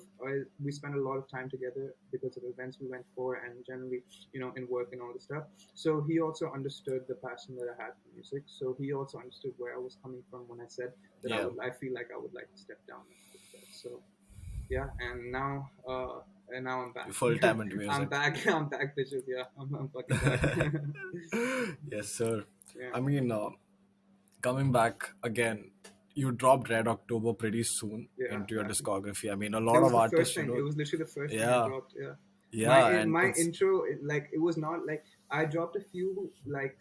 we spent a lot of time together because of events we went for, and generally, in work and all this stuff. So he also understood the passion that I had for music. So he also understood where I was coming from when I said that Yeah. I feel like I would like to step down and all this stuff. So yeah, and now I'm back. Full time into I'm music. back. I'm back, bitches. Yeah, I'm fucking back. Yes, sir. Yeah, I mean, coming back again, you dropped Red October pretty soon yeah. into your discography. I mean, a That lot was of the first artists, thing. It was literally the first thing I yeah, dropped. Yeah, yeah, and my it's intro, like it was not like I dropped a few like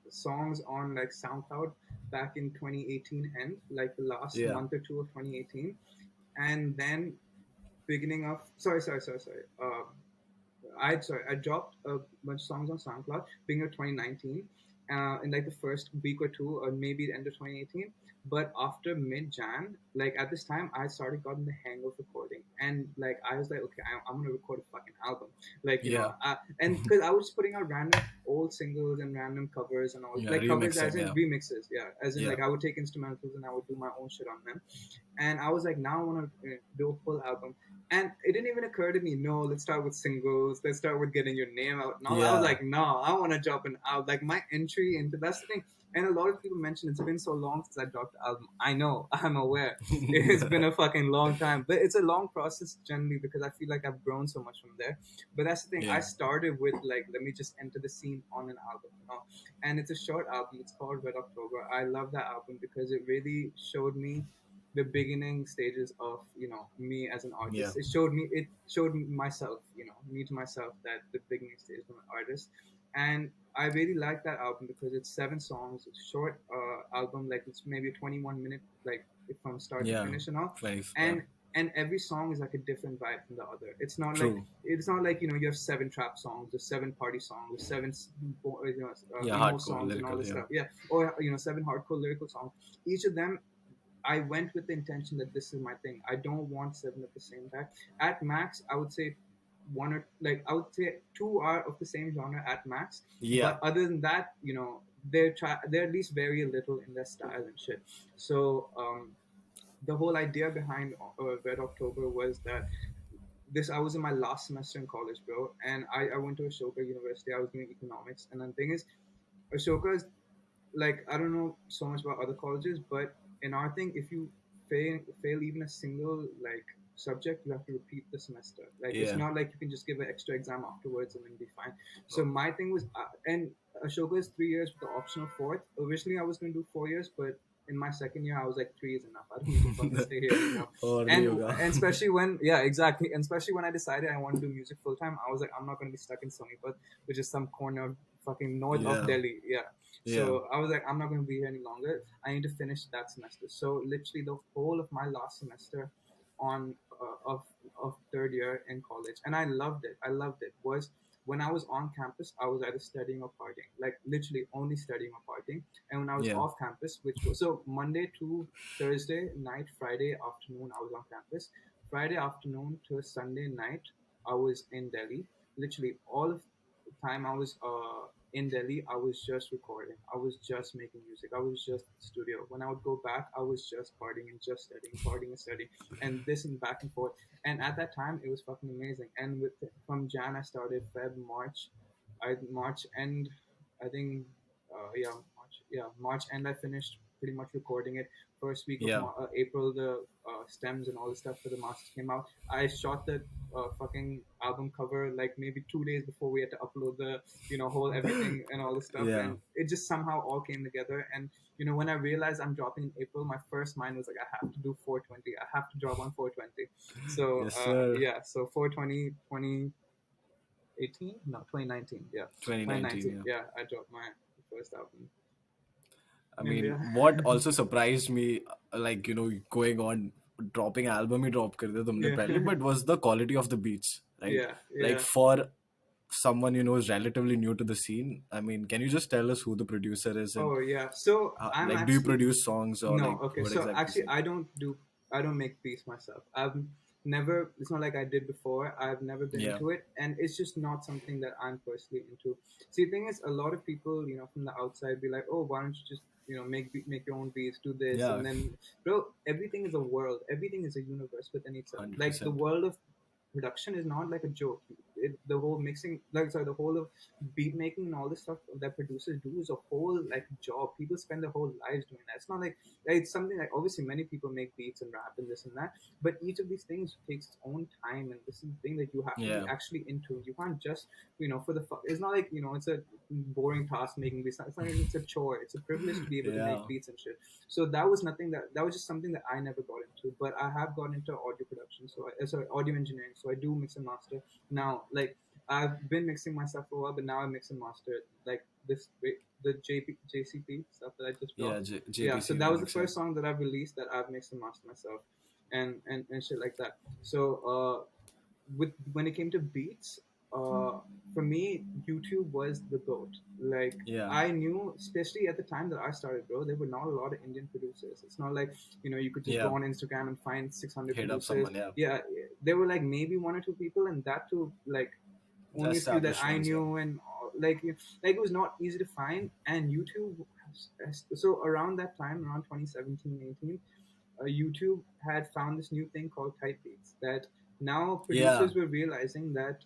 songs on like SoundCloud back in 2018 end, like the last yeah, month or two of 2018. and then beginning of sorry. I dropped a bunch of songs on SoundCloud beginning of 2019, in like the first week or two, or maybe the end of 2018. But after mid Jan, like at this time, I started getting the hang of recording, and like I was like, okay, I'm gonna record a fucking album, like Yeah. and because I was putting out random old singles and random covers and all, Yeah, like covers as remixing. in Yeah. remixes, yeah, as in Yeah. like I would take instrumentals and I would do my own shit on them, and I was like, now I want to do a full album. And it didn't even occur to me, no, let's start with singles. Let's start with getting your name out. No, I was Yeah. like, no, I want to drop an album. Like my entry into that's the thing. And a lot of people mention it's been so long since I dropped the album. I know, I'm aware. It's been a fucking long time, but it's a long process generally because I feel like I've grown so much from there. But that's the thing. I Yeah. started with like, let me just enter the scene on an album, you know. And it's a short album. It's called Red October. I love that album because it really showed me the beginning stages of me as an Yeah. artist. It showed myself, me to myself, that the beginning stage of an artist. And I really like that album because it's 7 songs. It's a short album, like it's maybe a 21 minute, like from start to Yeah. finish and all. 20. Yeah. And every song is like a different vibe from the other. True. It's not like you have 7 trap songs or 7 party songs or Yeah. emo Hardcore songs and all lyrical. this Yeah. stuff, yeah, or 7 hardcore lyrical songs. Each of them, I went with the intention that this is my thing. I don't want 7 at the same time. At max, I would say one or like I would say 2 are of the same genre at max. Yeah. But other than that, they're at least vary a little in their style and shit. So the whole idea behind Red October was that this I was in my last semester in college, bro, and I went to Ashoka University. I was doing economics, and the thing is, Ashoka is like I don't know so much about other colleges, but in our thing, if you fail even a single like subject, you have to repeat the semester. Like it's Yeah. not like you can just give an extra exam afterwards and then be fine. So Oh. my thing was, and Ashoka is 3 years with the optional fourth. Originally, I was going to do 4 years, but in my second year, I was like, 3 is enough. I don't need to fucking stay here anymore. और नहीं And होगा. and especially when yeah, exactly, and especially when I decided I want to do music full time, I was like, I'm not going to be stuck in Sonipat, which is some corner of fucking north of Yeah. Delhi. Yeah. Yeah. So I was like, I'm not going to be here any longer. I need to finish that semester. So literally the whole of my last semester on of third year in college, and I loved it. I loved it. Was when I was on campus, I was either studying or partying, like literally only studying or partying. And when I was Yeah. off campus, which was so Monday to Thursday night, Friday afternoon, I was on campus. Friday afternoon to Sunday night, I was in Delhi. Literally all of the time I was in Delhi, I was just recording. I was just making music. I was just in the studio. When I would go back, I was just partying and just studying, partying and studying, and this and back and forth. And at that time, it was fucking amazing. And from Jan, I started Feb, March, March end. I think, March end. I finished pretty much recording it. First week of Yeah. April, the stems and all the stuff for the masters came out. I shot the fucking album cover like maybe 2 days before we had to upload the whole everything and all the stuff, Yeah. and it just somehow all came together. And when I realized I'm dropping in April, my first mind was like, I have to do 420. I have to drop on 420. So Yes, sir. yeah, so 420 2018, no, 2019, yeah, 2019. 2019, Yeah. yeah, I dropped my first album. I And mean, yeah. what also surprised me, like going on dropping album he drop कर दिया तुमने Yeah. पहले, but was the quality of the beats, right? Yeah, Like yeah. for someone who's relatively new to the scene, I mean, can you just tell us who the producer is and Oh yeah, so I'm like do you actually produce songs or no, like okay. what So exactly is actually, it? I don't make beats myself. I've never. It's not like I did before. I've never been Yeah, into it, and it's just not something that I'm personally into. See, the thing is, a lot of people, from the outside, be like, "Oh, why don't you just, make your own beats, do this," yeah, and then, bro, everything is a world. Everything is a universe within itself. Like the 100%. world of production is not like a joke. The whole mixing, like sorry, the whole of beat making and all this stuff that producers do is a whole like job. People spend their whole lives doing that. It's not like it's something like obviously many people make beats and rap and this and that, but each of these things takes its own time, and this is the thing that you have to be Yeah, actually into. You can't just for the it's not like it's a boring task making beats. It's not like it's a chore. It's a privilege to be able to yeah, make beats and shit. So that was nothing that was just something that I never got into, but I have gotten into audio production. So sorry, audio engineering. So I do mix and master now. Like I've been mixing myself for a while, but now I mix and master it. Like the JCP stuff that I just yeah. dropped. Yeah, so JPC that was the remix. Yeah, first song that I've released that I've mixed and mastered myself. and shit like that. So with when it came to beats, uh, for me, YouTube was the goat. Like Yeah. I knew, especially at the time that I started, bro, there were not a lot of Indian producers. It's not like you could just Yeah. go on Instagram and find 600 Hit up producers. someone. Yeah. Yeah, there were like maybe one or two people, and that too like The only a few that established I ones. Yeah. knew, and like it was not easy to find. And YouTube, so around that time, around 2017, 18, YouTube had found this new thing called type beats that now Yeah. producers were realizing that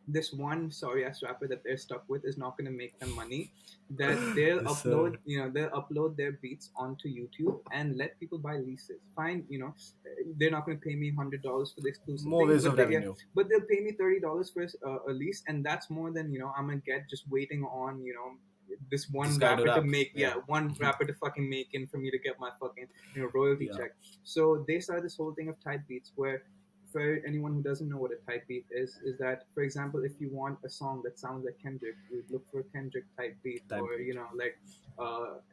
this one sorry ass rapper that they're stuck with is not going to make them money, that they'll Yes, upload sir. they'll upload their beats onto YouTube and let people buy leases. Fine, they're not going to pay me $100 for the exclusive More thing, ways of revenue. but they'll pay me $30 for a lease, and that's more than I'm gonna get just waiting on this This one guy to rapper to rap. make, Yeah. one rapper to fucking make in for me to get my fucking royalty Yeah. check. So they started this whole thing of type beats where, for anyone who doesn't know what a type beat is that, for example, if you want a song that sounds like Kendrick, you would look for a Kendrick type beat, Type or beat. like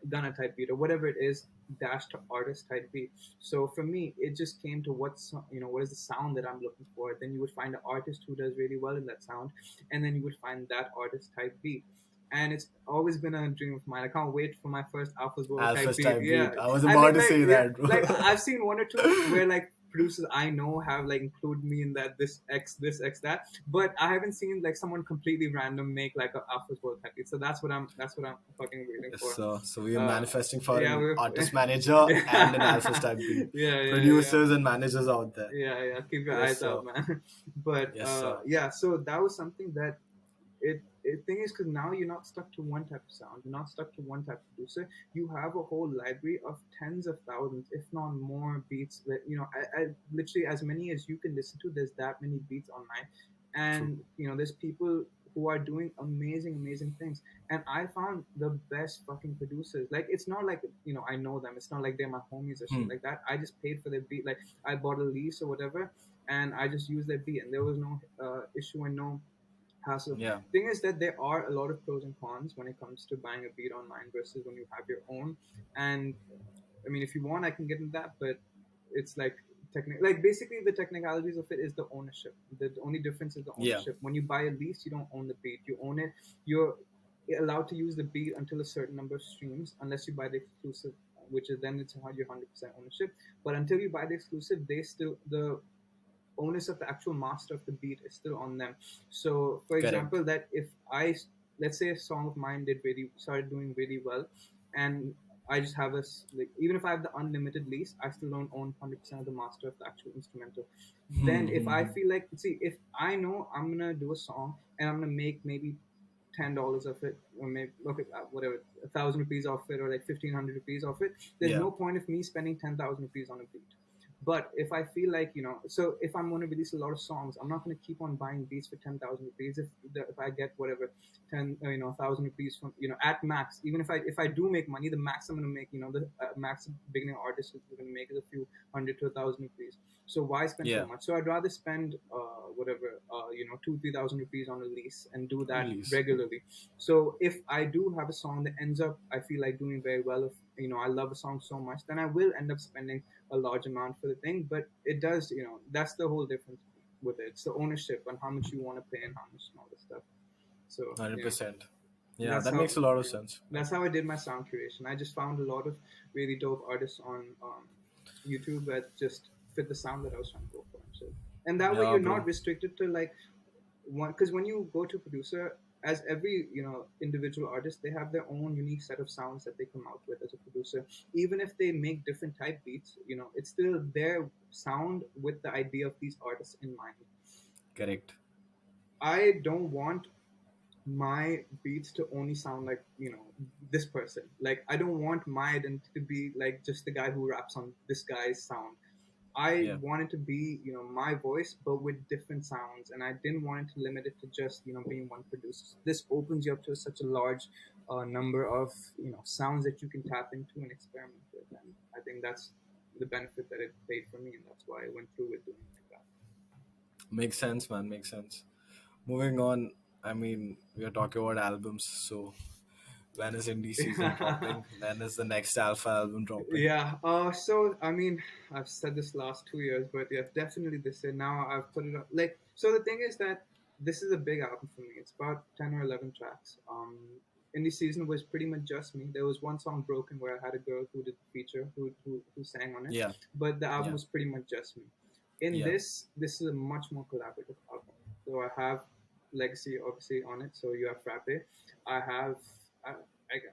Gunna type beat, or whatever it is, dash to artist type beat. So for me, it just came to what is the sound that I'm looking for. Then you would find an artist who does really well in that sound, and then you would find that artist type beat. And it's always been a dream of mine. I can't wait for my first Alpha's World type Alpha's beat. type Yeah, beat. I was I about mean, to like, say yeah, that, like bro. I've seen one or two where like producers I know have like included me in that, this X that, but I haven't seen like someone completely random make like a Alpha's World type beat. So that's what I'm fucking waiting Yes, for. so we are Uh, manifesting for yeah, an we're artist manager and an Alpha's yeah, type beat. yeah. Producers and managers out there. Yeah. Keep your Yes, eyes sir. out, man. But Yes, sir. yeah, so that was something that it thing is, because now you're not stuck to one type of sound, you're not stuck to one type of producer. You have a whole library of tens of thousands, if not more, beats that I literally, as many as you can listen to, there's that many beats online. True. And there's people who are doing amazing things. And I found the best fucking producers. Like, it's not like I know them, it's not like they're my homies or shit Hmm. like that. I just paid for their beat, like I bought a lease or whatever, and I just used their beat, and there was no issue and no hassle. Yeah. Thing is that there are a lot of pros and cons when it comes to buying a beat online versus when you have your own. And I mean, if you want, I can get into that, but it's like like basically the technicalities of it is the ownership. The only difference is the Yeah. ownership. When you buy a lease, you don't own the beat. You own it. You're allowed to use the beat until a certain number of streams, unless you buy the exclusive, which is then it's your 100% ownership. But until you buy the exclusive, they still the onus of the actual master of the beat is still on them. So, for Correct. example, that if let's say a song of mine started doing really well, and I just have like, even if I have the unlimited lease, I still don't own 100% of the master of the actual instrumental. Hmm. Then, if Hmm, I hmm. feel like, see, if I know I'm gonna do a song and I'm gonna make maybe $10 of it, or maybe, okay, whatever, 1,000 rupees off it, or like 1,500 rupees off it. There's Yeah. no point of me spending 10,000 rupees on a beat. But if I feel like, so if I'm going to release a lot of songs, I'm not going to keep on buying beats for 10,000 rupees. If I get whatever 1,000 rupees from, at max, even if I do make money, the max I'm going to make, the max beginning artist is going to make is a few hundred to 1,000 rupees. So why spend so Yeah. much? So I'd rather spend whatever 2-3 thousand rupees on a lease and do that Release. regularly. So if I do have a song that ends up, I feel like doing very well, if I love a song so much, then I will end up spending a large amount for the thing. But it does, that's the whole difference with it. It's the ownership and how much you want to pay and how much and all this stuff. So 100%. Yeah, that's that how makes a lot of yeah, sense. Yeah. that's how I did my sound curation. I just found a lot of really dope artists on YouTube that just fit the sound that I was trying to go for. And shit. And that way Yeah, you're not bro. restricted to like one, because when you go to producer, as every individual artist, they have their own unique set of sounds that they come out with as a producer. Even if they make different type beats, it's still their sound with the idea of these artists in mind. Correct. I don't want my beats to only sound like this person. Like, I don't want my identity to be like just the guy who raps on this guy's sound. I Yeah. wanted to be, my voice, but with different sounds, and I didn't want it to limit it to just, being one producer. This opens you up to such a large number of, sounds that you can tap into and experiment with, and I think that's the benefit that it paid for me, and that's why I went through with doing it like that. Makes sense, man. Makes sense. Moving on. I mean, we are talking about albums, so When is indie season dropping? When is the next Alpha album dropping? Yeah. So I mean, I've said this last 2 years, but yeah, definitely this year. Now I've put it up. Like, so the thing is that this is a big album for me. It's about 10 or 11 tracks. In the season was pretty much just me. There was one song, "Broken," where I had a girl who did the feature, who sang on it. Yeah, But the album yeah, was pretty much just me. In yeah. this is a much more collaborative album. So I have Legacy obviously on it. So you have Frappe. I have. I,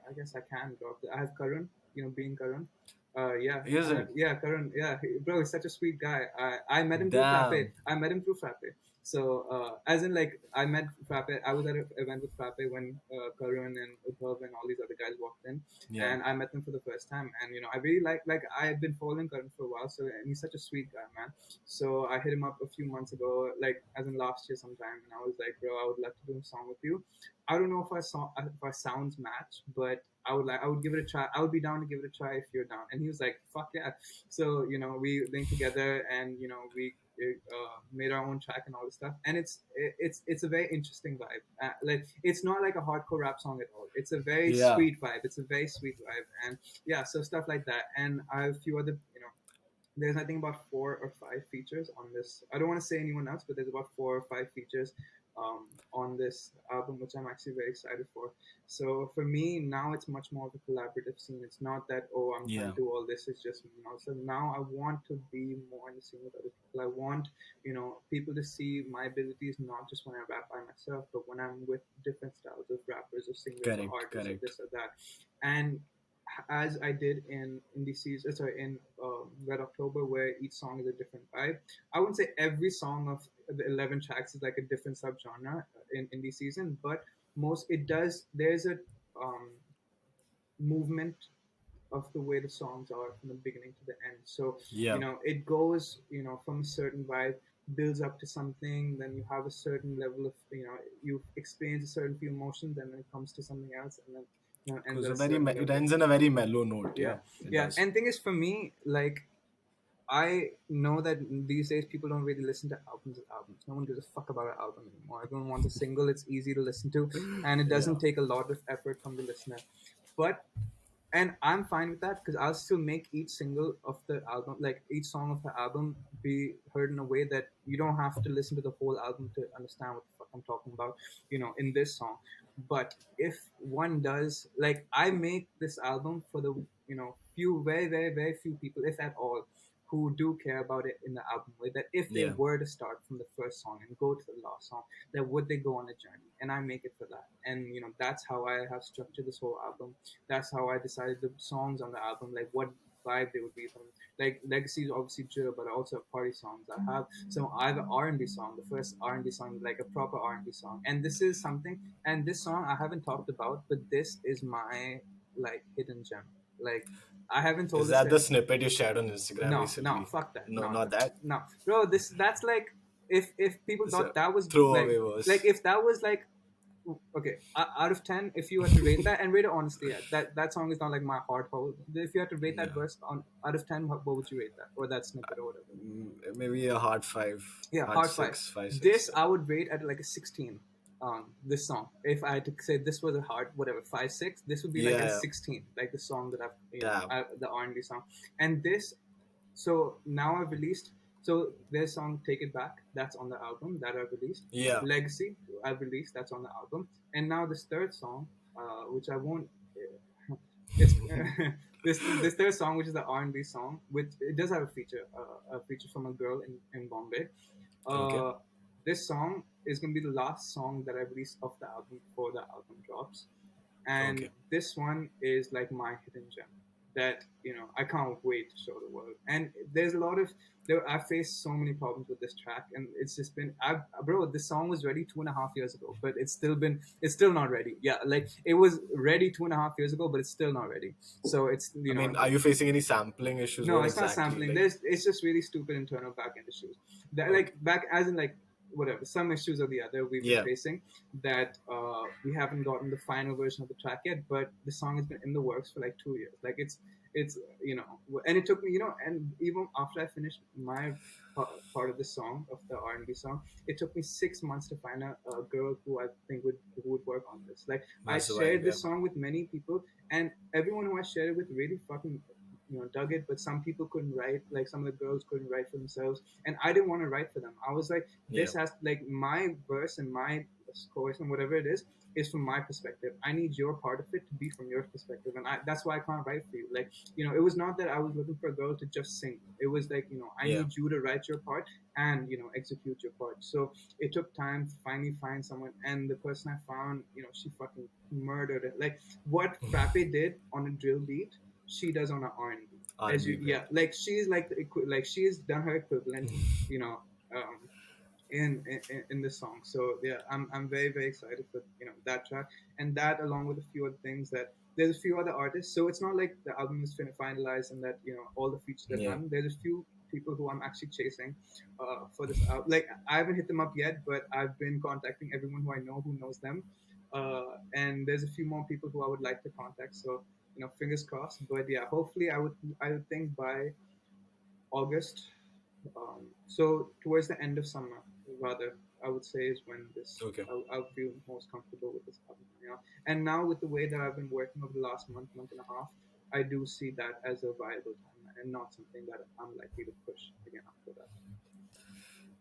I guess I can drop it. I have Karun, being Karan. Yeah, Is it? yeah, Karan. Yeah, bro, he's such a sweet guy. I met him through Frappe. Damn. I met him through Frappe. So, as in, like, I met Frappe. I was at an event with Frappe when Karan and Udhav and all these other guys walked in, Yeah. and I met them for the first time. And I really like I had been following Karan for a while. So, and he's such a sweet guy, man. So I hit him up a few months ago, like as in last year sometime, and I was like, bro, I would love to do a song with you. I don't know if our sounds match, but I would give it a try. I would be down to give it a try if you're down. And he was like, fuck yeah. So we linked together, and we made our own track and all this stuff. And it's a very interesting vibe. Like, it's not like a hardcore rap song at all. It's a very Yeah. sweet vibe. It's a very sweet vibe, and yeah, so stuff like that. And I have a few other there's I think about 4 or 5 features on this. I don't want to say anyone else, but there's about 4 or 5 features on this album, which I'm actually very excited for. So for me now, it's much more of a collaborative scene. It's not that, oh, I'm trying Yeah. to do all this. It's just me. So now I want to be more in the scene with other people. I want people to see my abilities not just when I rap by myself, but when I'm with different styles of rappers or singers or Correct. artists or Correct. this or that. And as I did in Indices, sorry, in Red October, where each song is a different vibe. I wouldn't say every song of the 11 tracks is like a different subgenre in indie season, but most it does. There's a um, movement of the way the songs are from the beginning to the end. So Yeah. it goes from a certain vibe, builds up to something, then you have a certain level of you experience a certain few emotions, and then it comes to something else, and then ends Because at a a very certain it level. ends in a very mellow note. Yeah, Yeah, it yeah. does. And thing is, for me, like, I know that these days people don't really listen to albums as albums. No one gives a fuck about an album anymore. Everyone wants a single. It's easy to listen to, and it Yeah. doesn't take a lot of effort from the listener. But and I'm fine with that, because I'll still make each single of the album, like each song of the album, be heard in a way that you don't have to listen to the whole album to understand what the fuck I'm talking about, in this song. But if one does, like, I make this album for the few, very very very few people, if at all, who do care about it in the album way, that if they Yeah. were to start from the first song and go to the last song, that would they go on a journey, and I make it for that. And that's how I have structured this whole album. That's how I decided the songs on the album, like what vibe they would be from. Like, Legacy is obviously drill, but I also have party songs. I have an R&B song. The first R&B song, like a proper R&B song. And this is something. And this song I haven't talked about, but this is my, like, hidden gem. Like, I haven't told Is this that to. the snippet you shared on Instagram No, no, recently? fuck that. No, No, not that. no, bro. That's like, if people It's thought a that was like, throwaway verse. if that was like, okay, out of 10, if you had to rate that, and rate it honestly, yeah, that song is not like my heart hole. If you had to rate that Yeah. verse on out of 10, what would you rate that, or that snippet, or whatever? Maybe a hard five, Yeah, hard hard five. six, five, six. This Yeah. I would rate at like a 16. This song, if I had to say this was a hard whatever 5 6, this would be like a Yeah. 16, like the song that I've Damn. the R&B song. And this, so now I've released. So there's song "Take It Back" that's on the album that I've released. Yeah. "Legacy" I've released, that's on the album. And now this third song, which I won't. It's this third song, which is the R&B song, which it does have a feature from a girl in Bombay. Okay. Uh, this song is gonna be the last song that I release of the album before the album drops, and Okay. this one is like my hidden gem that I can't wait to show the world. And there's a lot of I faced so many problems with this track, and it's just been bro, this song was ready 2.5 years ago, but it's still not ready. Yeah, like, it was ready 2.5 years ago, but it's still not ready. So it's I mean, are you facing any sampling issues? no, What it's not exactly? sampling. Like, It's just really stupid internal backend issues. That, okay. like, back as in, like, whatever, some issues or the other we've been Yeah. facing that we haven't gotten the final version of the track yet, but the song has been in the works for like 2 years. Like it's and it took me, and even after I finished my part of the song, of the R&B song, it took me 6 months to find a girl who I think who would work on this. Like I That's the shared vibe. Yeah. this song with many people, and everyone who I shared it with really fucking dug it, but some people couldn't write. Like some of the girls couldn't write for themselves, and I didn't want to write for them. I was like, Yeah. this has like my verse and my chorus and whatever it is from my perspective. I need your part of it to be from your perspective, and that's why I can't write for you. Like it was not that I was looking for a girl to just sing. It was like I Yeah. need you to write your part and execute your part. So it took time to finally find someone, and the person I found, she fucking murdered it. Like what Frappe did on a drill beat, she does on an R&B. As R&B you, bit. yeah, like she's like like she's done her equivalent, you know, um, in this song. So yeah, I'm very very excited for that track, and that along with a few other things that there's a few other artists. So it's not like the album is finalized and that all the features are Yeah. done. There's a few people who I'm actually chasing for this album. Like I haven't hit them up yet, but I've been contacting everyone who I know who knows them, and there's a few more people who I would like to contact. So fingers crossed. But yeah, hopefully I would think by August, so towards the end of summer, rather, I would say is when this Okay. I'll feel most comfortable with this album. And now with the way that I've been working over the last month and a half, I do see that as a viable timeline and not something that I'm likely to push again after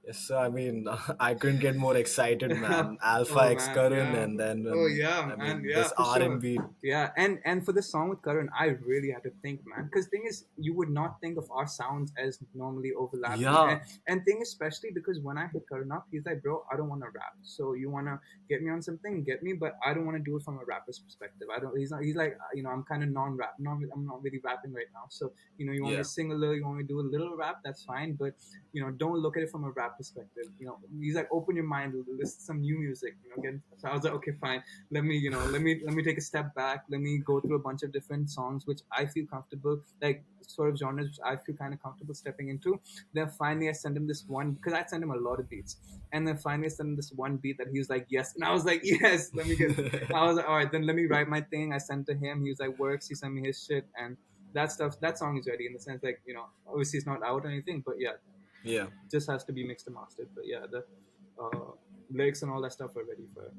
Yes, so I mean, I couldn't get more excited, that. man. Alpha Oh X man, Karan, yeah. and then Oh when yeah, I man, mean yeah, this for R sure. and B. Yeah, and for the song with Karan, I really had to think, man, because thing is, you would not think of our sounds as normally overlapping, Yeah, and thing especially because when I hit Karan up, he's like, bro, I don't want to rap, so you want to get me on something, get me, but I don't want to do it from a rapper's perspective. I don't. He's not. He's like, I'm kind of non-rap. I'm not really rapping right now, so you want me yeah, to sing a little, you want me to do a little rap, that's fine, but don't look at it from a rap perspective. He's like, open your mind, listen to some new music. Get. So I was like, okay, fine. Let me take a step back. Let me go through a bunch of different songs which I feel comfortable, like sort of genres which I feel kind of comfortable stepping into. Then finally, I sent him this one because I sent him a lot of beats, and then finally I sent him this one beat that he was like, yes, and I was like, yes. Let me get. I was like, all right, then let me write my thing. I sent to him. He was like, works. He sent me his shit, and that stuff. That song is ready in the sense like obviously it's not out or anything, but yeah, yeah. just has to be mixed and mastered. But yeah, the uh, lyrics and all that stuff are ready for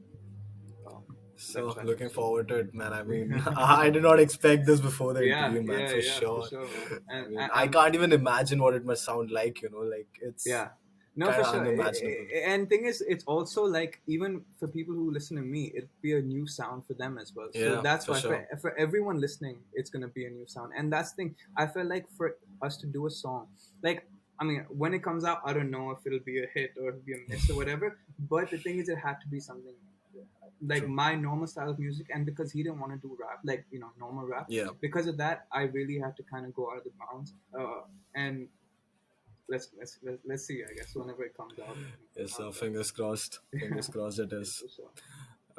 um, that So track. looking So forward to it, man. I mean, I did not expect this before the yeah, interview, man, yeah, for yeah, for sure. sure, man. I And mean, I I'm can't even imagine what it must sound like. Like it's yeah, no, kind for of sure. unimaginable. And thing is, it's also like even for people who listen to me, it'd be a new sound for them as well. So Yeah, that's for why sure. for everyone listening, it's gonna be a new sound. And that's the thing. I felt like for us to do a song, like I mean, when it comes out, I don't know if it'll be a hit or it'll be a miss or whatever. But the thing is, it had to be something like True. my normal style of music. And because he didn't want to do rap, like normal rap, Yeah. because of that, I really had to kind of go out of the bounds. And let's see. I guess whenever it comes out, Yes. So but fingers crossed. Fingers crossed. It yeah, is. for sure.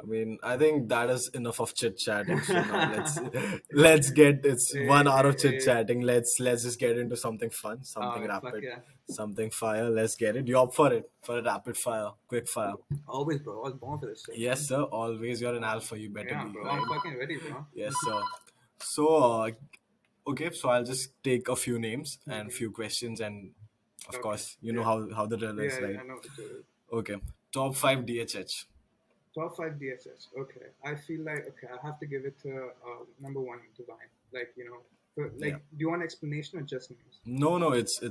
I mean, I think that is enough of chit chatting. So now let's get it's Hey, 1 hour hey, of chit hey. chatting. Let's just get into something fun, All something right, fuck rapid, yeah. something fire. Let's get it. You up for it? For a rapid fire, quick fire. Always, bro. I was born for this shit, Yes, man. sir. Always you're an alpha. You better Yeah, be bro. I'm right. fucking ready, bro. Yes, sir. So, okay. So I'll just take a few names and Hmm. few questions, and of Okay. course, you know Yeah. how the drill Yeah, is, yeah. right? I know the drill. Okay. Top five DHH. Top five DSS. Okay. I feel like okay. I have to give it to number one, Divine. Like Yeah. do you want explanation or just names? No, no. It's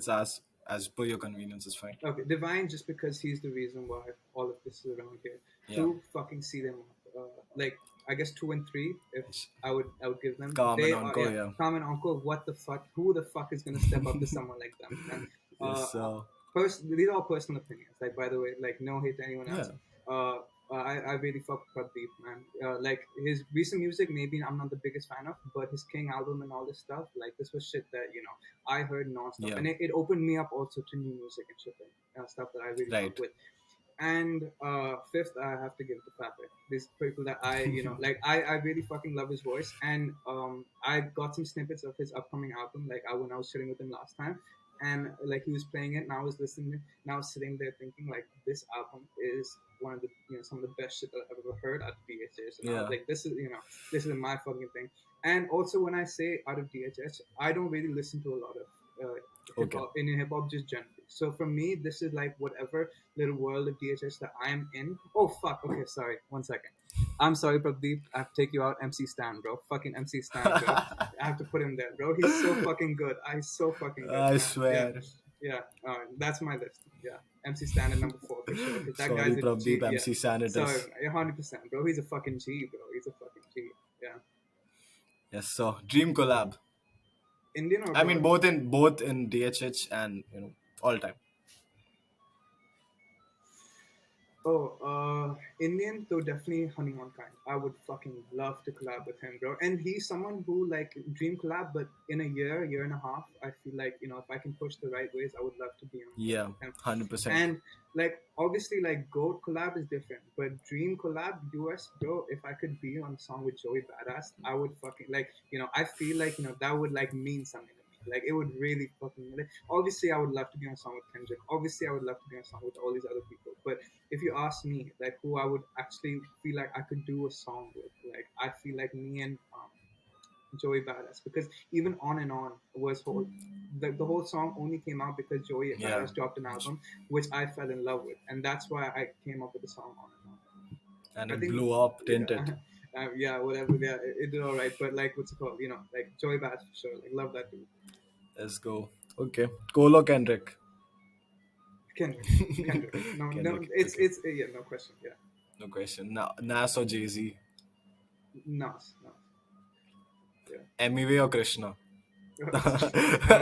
as per your convenience. It's fine. Okay, Divine, just because he's the reason why all of this is around here. Yeah. Two, fucking see them up. Like I guess two and three, if I would give them. Calm and They are encore. yeah, Yeah. Carmen Uncle. What the fuck? Who the fuck is gonna step up to someone like them? And Yes, uh, sir. these are all personal opinions. Like by the way, like no hate to anyone Yeah. else. I really fuck with Pradeep, man. Like his recent music, maybe I'm not the biggest fan of, but his King album and all this stuff, like this was shit that I heard nonstop, Yeah. and it opened me up also to new music and shit, and stuff that I really fuck Right. with. And fifth, I have to give it to Fabric. These people that like I really fucking love his voice, and I got some snippets of his upcoming album, like when I was sitting with him last time. and like he was playing it, and I was listening, and I was sitting there thinking like this album is one of the some of the best shit that I've ever heard at DHS, and I was Yeah. like, this is my fucking thing. And also when I say out of DHS, I don't really listen to a lot of hip Okay. hop, Indian hip hop, just generally. So for me, this is like whatever little world of DHS that I'm in. Oh fuck. Okay, sorry. 1 second. I'm sorry, Prabdeep. I have to take you out. MC Stan, bro. Fucking MC Stan, bro. I have to put him there, bro. He's so fucking good. He's so fucking good, I man. Yeah, swear. yeah. That's my list. Yeah, MC Stan at number four for sure. Because that Sorry, guy's a Prabdeep, G. Yeah. MC Sorry, Sanitas. 100%, bro. He's a fucking G, bro. He's a fucking G. Yeah. Yes, sir. Dream collab. Indian or I mean, abroad? both in DHH and all time. Oh, Indian, though definitely Hanuman kind. I would fucking love to collab with him, bro. And he's someone who like dream collab, but in a year and a half, I feel like if I can push the right ways, I would love to be on a collab Yeah, with him. 100%. And like obviously, like Goat collab is different, but Dream collab US, bro. If I could be on a song with Joey Badass, I would fucking like. I feel like that would like mean something to me. Like it would really fucking like. Obviously, I would love to be on a song with Kendrick. Obviously, I would love to be on a song with all these other people, but if you ask me, like who I would actually feel like I could do a song with, like I feel like me and Joey Badass, because even On and On was the whole song only came out because Joey Yeah. Badass dropped an album which I fell in love with, and that's why I came up with the song On and And On. I it think blew up, didn't it? yeah. Yeah, whatever. Yeah, it did all right. But like, what's it called? Like Joey Badass for sure. Like, love that dude. Let's go. Okay. Colo Kendrick. Kendrick, Kendrick. No, no, Kendrick. it's Okay. it's yeah, no question. Yeah, No question. Nas or Jay Z? Nas, Nas. Yeah. Emiway or Krishna?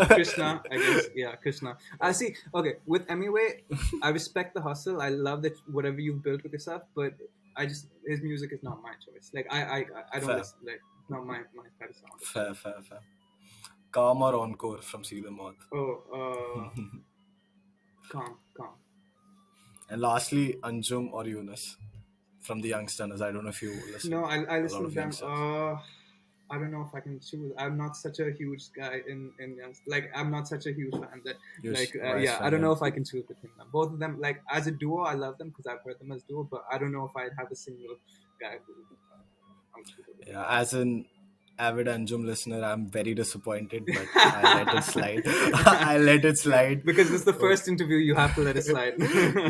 Krishna, I guess. Yeah, Krishna. I see. Okay, with Anyway, I respect the hustle. I love that whatever you've built with yourself, but I just his music is not my choice. Like I don't Fair. listen. Like it's not my type of sound. Fair, fair, fair. Calm or Encore from See the Moth. Oh, calm, calm. And lastly, Anjum or Yunus from the Youngsters. I don't know if you listen No, I a lot listen to of them. Youngsters. I don't know if I can choose. I'm not such a huge guy in like I'm not such a huge fan that Yes, like Vice yeah, I fan, don't yeah. know if I can choose between them. Both of them, like as a duo, I love them because I've heard them as duo, but I don't know if I'd have a single guy who I'm choosing between Yeah, as an avid Anjum listener, I'm very disappointed, but I let it slide. I let it yeah, slide. because this is the Okay. first interview. You have to let it slide.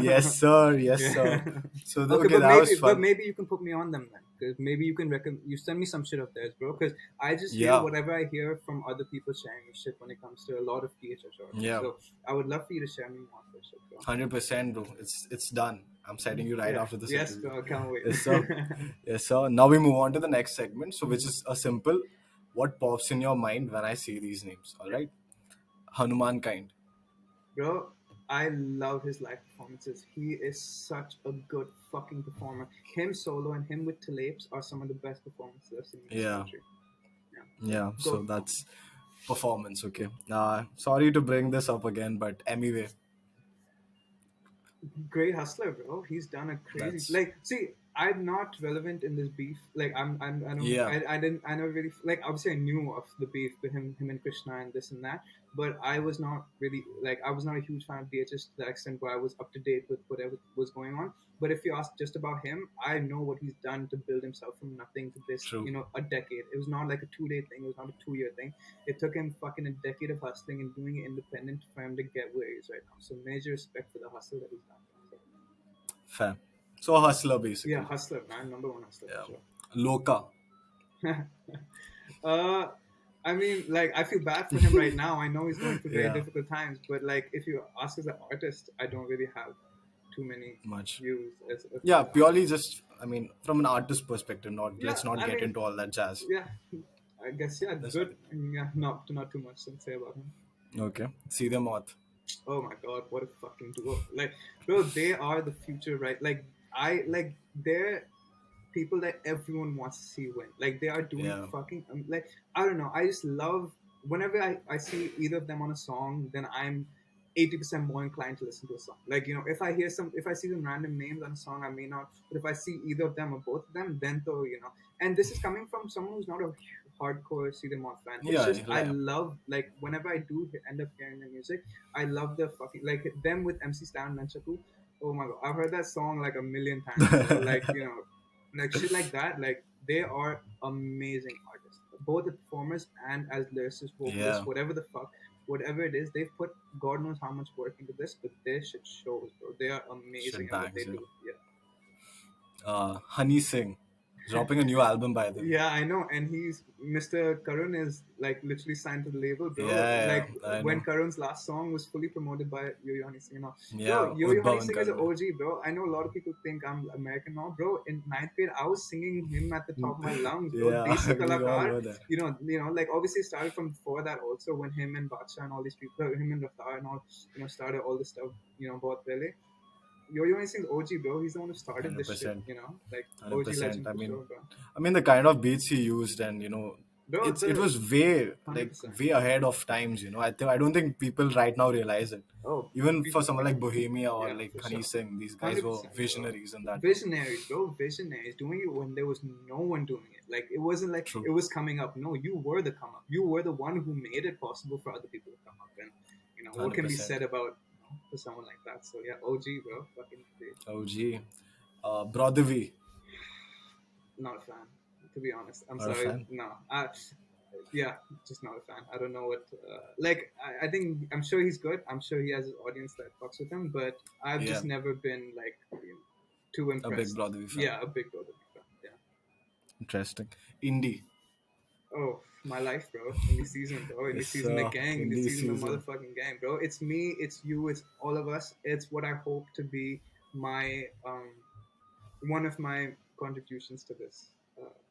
Yes, sir. Yes, sir. Yeah. So, Okay, okay, that was but fun. maybe you can put me on them then, because maybe you can you send me some shit of theirs, bro. Because I just hear Yeah, whatever I hear from other people sharing shit when it comes to a lot of DHS artists. yeah. So I would love for you to share me more of this shit, bro. 100%, bro. It's done. I'm sending you right Yeah. after this Yes, interview. bro. I can't wait. Yes, sir. Yes, sir. Now we move on to the next segment. So, which Mhm. is a simple what pops in your mind when I say these names. All right. Hanuman kind. Bro, I love his live performances. He is such a good fucking performer. Him solo and him with Talapes are some of the best performances I've seen in this Yeah. country. Yeah. Yeah. So Goat performance. that's performance. Okay. Sorry to bring this up again, but anyway, Great hustler, bro. He's done a crazy that's like. See, I'm not relevant in this beef. Like, I don't, yeah. I didn't, I never really like. Obviously, I knew of the beef with him and Krishna and this and that. But I was not really like. I was not a huge fan of DHS to the extent where I was up to date with whatever was going on. But if you ask just about him, I know what he's done to build himself from nothing to this. True. A decade. It was not like a 2 day thing. It was not a 2 year thing. It took him fucking a decade of hustling and doing it independent for him to get where he is right now. So major respect for the hustle that he's done. Fair. So a hustler Yeah, basically. hustler, man, number one hustler Yeah. for Loka. sure. uh, I mean, like, I feel bad for him right now. I know he's going through very Yeah. difficult times, but like, if you ask as an artist, I don't really have too many Much. views as Yeah. an artist. Purely just. I mean, from an artist perspective. Not. Yeah, Let's not I get mean, into all that jazz. yeah, I guess yeah, Let's not. good. I mean, yeah, not too much to say about him. Okay. See the moth. Oh my god, what a fucking duo! Like, bro, they are the future, right? They're people that everyone wants to see win. Like they are doing Yeah. fucking like I don't know. I just love whenever I see either of them on a song, then I'm 80% more inclined to listen to a song. Like if I see some random names on a song, I may not. But if I see either of them or both of them, then though. And this is coming from someone who's not a hardcore See Them Off fan. It's Yeah, just I like, love like whenever I do end up hearing the music, I love the fucking like them with MC Stan and Chaku. Oh my god, I've heard that song like a million times, bro. Like like shit like that. Like they are amazing artists, both the performers and as lyricists, vocalists, yeah, whatever the fuck, whatever it is, they've put God knows how much work into this, but their shit shows, bro. They are amazing shit at what they bangs. Yeah. do. Yeah. Honey Singh dropping a new album, by the way. Yeah, I know. And he's Mr. Karun is like literally signed to the label, bro. Yeah, Like yeah, I when know. Karun's last song was fully promoted by Yo-Yo Honey Singh, bro. Yeah, Yo-Yo Honey Udbhav and Singh is an Karan. OG, bro. I know a lot of people think I'm American now, bro. In ninth grade, I was singing him at the top of my lungs, bro. Yeah, Desi we all Kalakar, were there. like obviously it started from before that also when him and Bacha and all these people, him and Raftar and all, started all this stuff, both really. Yo-Yo Honey Singh's OG, bro. He's the one who started this shit, 100%. like OG 100%. legend I for mean, sure, bro. the kind of beats he used, and Bro, it the was way, 100%. way ahead of times. I don't think people right now realize it. Oh, Even for people, someone like Bohemia or yeah, like for Honey sure. Singh, these guys were 100%, bro. visionaries in that time. Visionaries, bro. Visionaries. Doing it when there was no one doing it. Like, it wasn't like True. it was coming up. No, you were the come up. You were the one who made it possible for other people to come up. And, what can be 100%. said about, for someone like that? So, yeah, OG, bro. Fucking great. OG. Broadway. Not a fan, to be honest. I'm Not a sorry. fan. No. Yeah, just not a fan. I don't know what. I think I'm sure he's good. I'm sure he has his audience that fucks with him, but I've Yeah, just never been like too a big impressed. Broadway fan. Yeah, a big brother fan. Yeah. Interesting. Indie. Oh, my life, bro. In this season, bro. In Yes, this season, the gang. In this indie season, the season. motherfucking gang, bro. It's me. It's you. It's all of us. It's what I hope to be my one of my contributions to this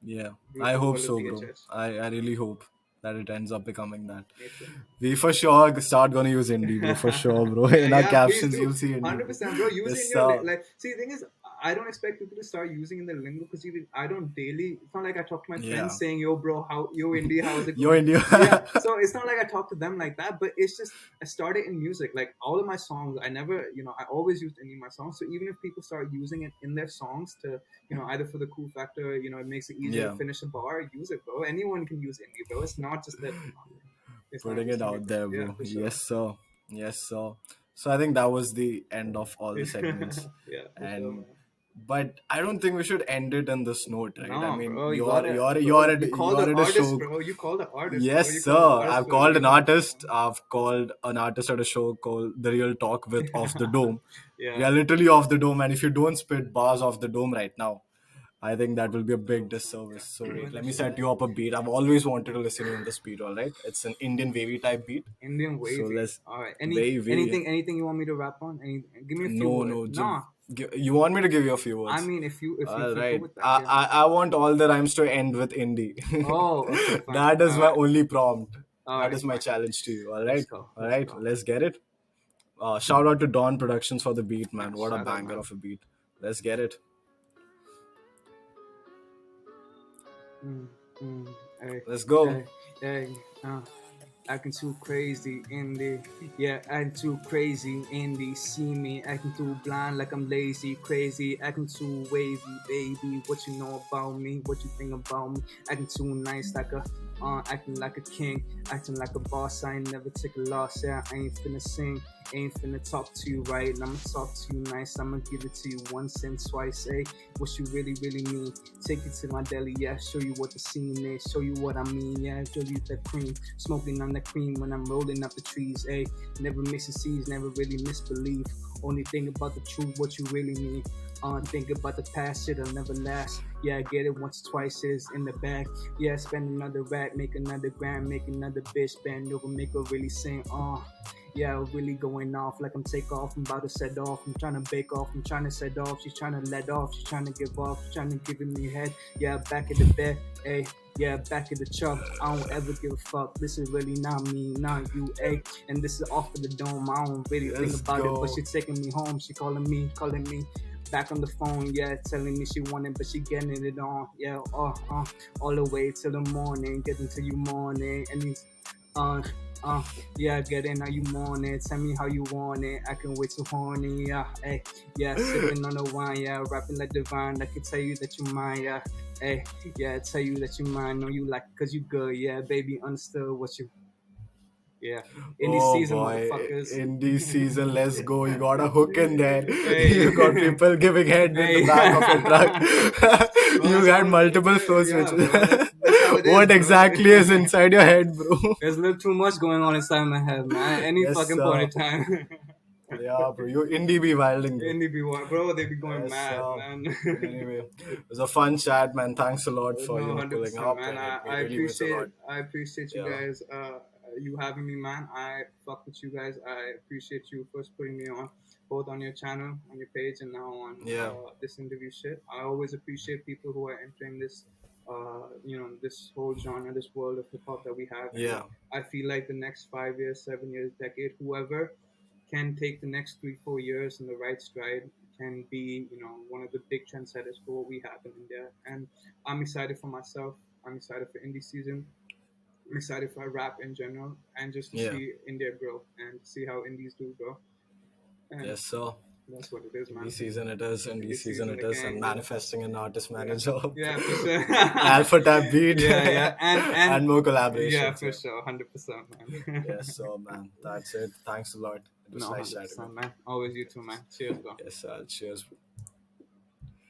Yeah, I beautiful hope world of so, bro. DHS. I really hope that it ends up becoming that. Me too. We for sure start gonna use indie, bro. For sure, bro. Yeah, In our yeah, please captions, do. you'll see indie, bro. 100%, bro. Use it in Yes, your sir. see. The thing is, I don't expect people to start using in the lingo because even I don't daily. It's not like I talk to my Yeah. friends saying, "Yo, bro, yo, India, how's it Yo, going?" India. Yeah. So it's not like I talk to them like that. But it's just I started in music. Like all of my songs, I never, I always used Indie in my songs. So even if people start using it in their songs to, either for the cool factor, it makes it easier to Yeah. finish a bar. Use it, bro. Anyone can use Indie, bro. It's not just that. It's not Putting just it to me, out bro. there, Yeah, bro. for sure. Yes, sir. Yes, sir. So I think that was the end of all the segments. Yeah, for sure, And man. but I don't think we should end it on this note, right? I No, mean, bro, you you're gotta, you're bro. you're at You call you're the at a artist, show. bro. You call the artist, bro. You Yes, call the sir. artist I've for a called an reason. artist. I've called an artist at a show called The Real Talk with Off the Dome. We Yeah, are literally off the dome, and if you don't spit bars off the dome right now, I think that will be a big disservice. So wait, ruin the let me show. set you up a beat. I've always wanted to listen to you in this beat, all right? It's an Indian wavy type beat. Indian So wavy. let's All right. wavy. Anything you want me to rap on? Give me a few No, words. no. Nah, You want me to give you a few I words? mean if All you go right. with that, yeah. I want all the rhymes to end with indie. Oh, okay, fine. That is All my right, only prompt. all That right, is my fine. challenge to you. All Let's right. go. All Let's right. go. Let's get it. Shout out to Dawn Productions for the beat, man. Yeah, What a shout out, banger man. of a beat. Let's get it. Mm, hey, Let's go. hey, acting too crazy in the acting too crazy in the see me acting too blind like I'm lazy crazy acting too wavy baby what you know about me what you think about me acting too nice like a acting like a king acting like a boss I ain't never take a loss yeah I ain't finna sing ain't finna talk to you right and I'ma talk to you nice I'ma give it to you once and twice what you really mean take it to my deli yeah show you what the scene is show you what I mean yeah show you the cream smoking on the cream when I'm rolling up the trees never miss a seeds never really misbelieve only think about the truth what you really mean think about the past shit'll never last yeah get it once twice is in the bag yeah spend another rack make another grand make another bitch bend over make her really sing yeah, really going off like I'm take off. I'm about to set off. I'm trying to bake off. I'm trying to set off. She's trying to let off. She's trying to give off. She's trying to give me head. Yeah, back in the bed. Hey, yeah, back in the truck. I don't ever give a fuck. This is really not me, not you. Hey, and this is off of the dome. I don't really think Let's about it, but go. she's taking me home. She calling me. Back on the phone, yeah, telling me she want it, but she getting it on, yeah, all the way till the morning, getting to you morning, and these, yeah, get in how you want it. Tell me how you want it. I can wait too horny. Yeah, hey, yeah, sipping on the wine. Yeah, rapping like divine. I can tell you that you're mine. Yeah, Hey, yeah, tell you that you mine, know you like, cause you good. Yeah, baby, understood what you. Yeah, indie Oh season, boy, motherfuckers. in this season, let's go. You got a hook in there. You got Hey, people giving head in the hey, back of your truck. bro, You that's got all. multiple flow Yeah, switches. bro, that's how it is, What bro. exactly is inside your head, bro? There's a little too much going on inside my head, man. At any Yes, fucking point sir. in time. Yeah, bro. You indie be wilding, bro. Indie be one, bro. They be going Yes, mad, man. anyway, it was a fun chat, man. Thanks a lot for, No, hundred pulling percent, up, man. and I it really means a lot. I appreciate you Yeah, guys. You having me, man. I fuck with you guys. I appreciate you first putting me on, both on your channel, on your page, and now on yeah, this interview shit. I always appreciate people who are entering this, this whole genre, this world of hip hop that we have, and yeah, I feel like the next 5 years, 7 years, decade, whoever can take the next 3 4 years in the right stride can be one of the big trendsetters for what we have in India. And I'm excited for myself. I'm excited for indie season. I'm excited for rap in general, and just to yeah. see India grow and see how indies do grow. And Yes, sir. that's what it is, In man. this season it is, in Indie this season season, it the is, and gang, yeah, manifesting an artist yeah, manager, yeah, for sure. Alpha Tab beat, Yeah, yeah, and and more yeah, collaborations. for Yeah. sure, 100%, man. Yes, so man, that's it. Thanks a lot. It was No, nice hundred chatting, man. percent, man. Always you too, man. Cheers, bro. Yes, cheers.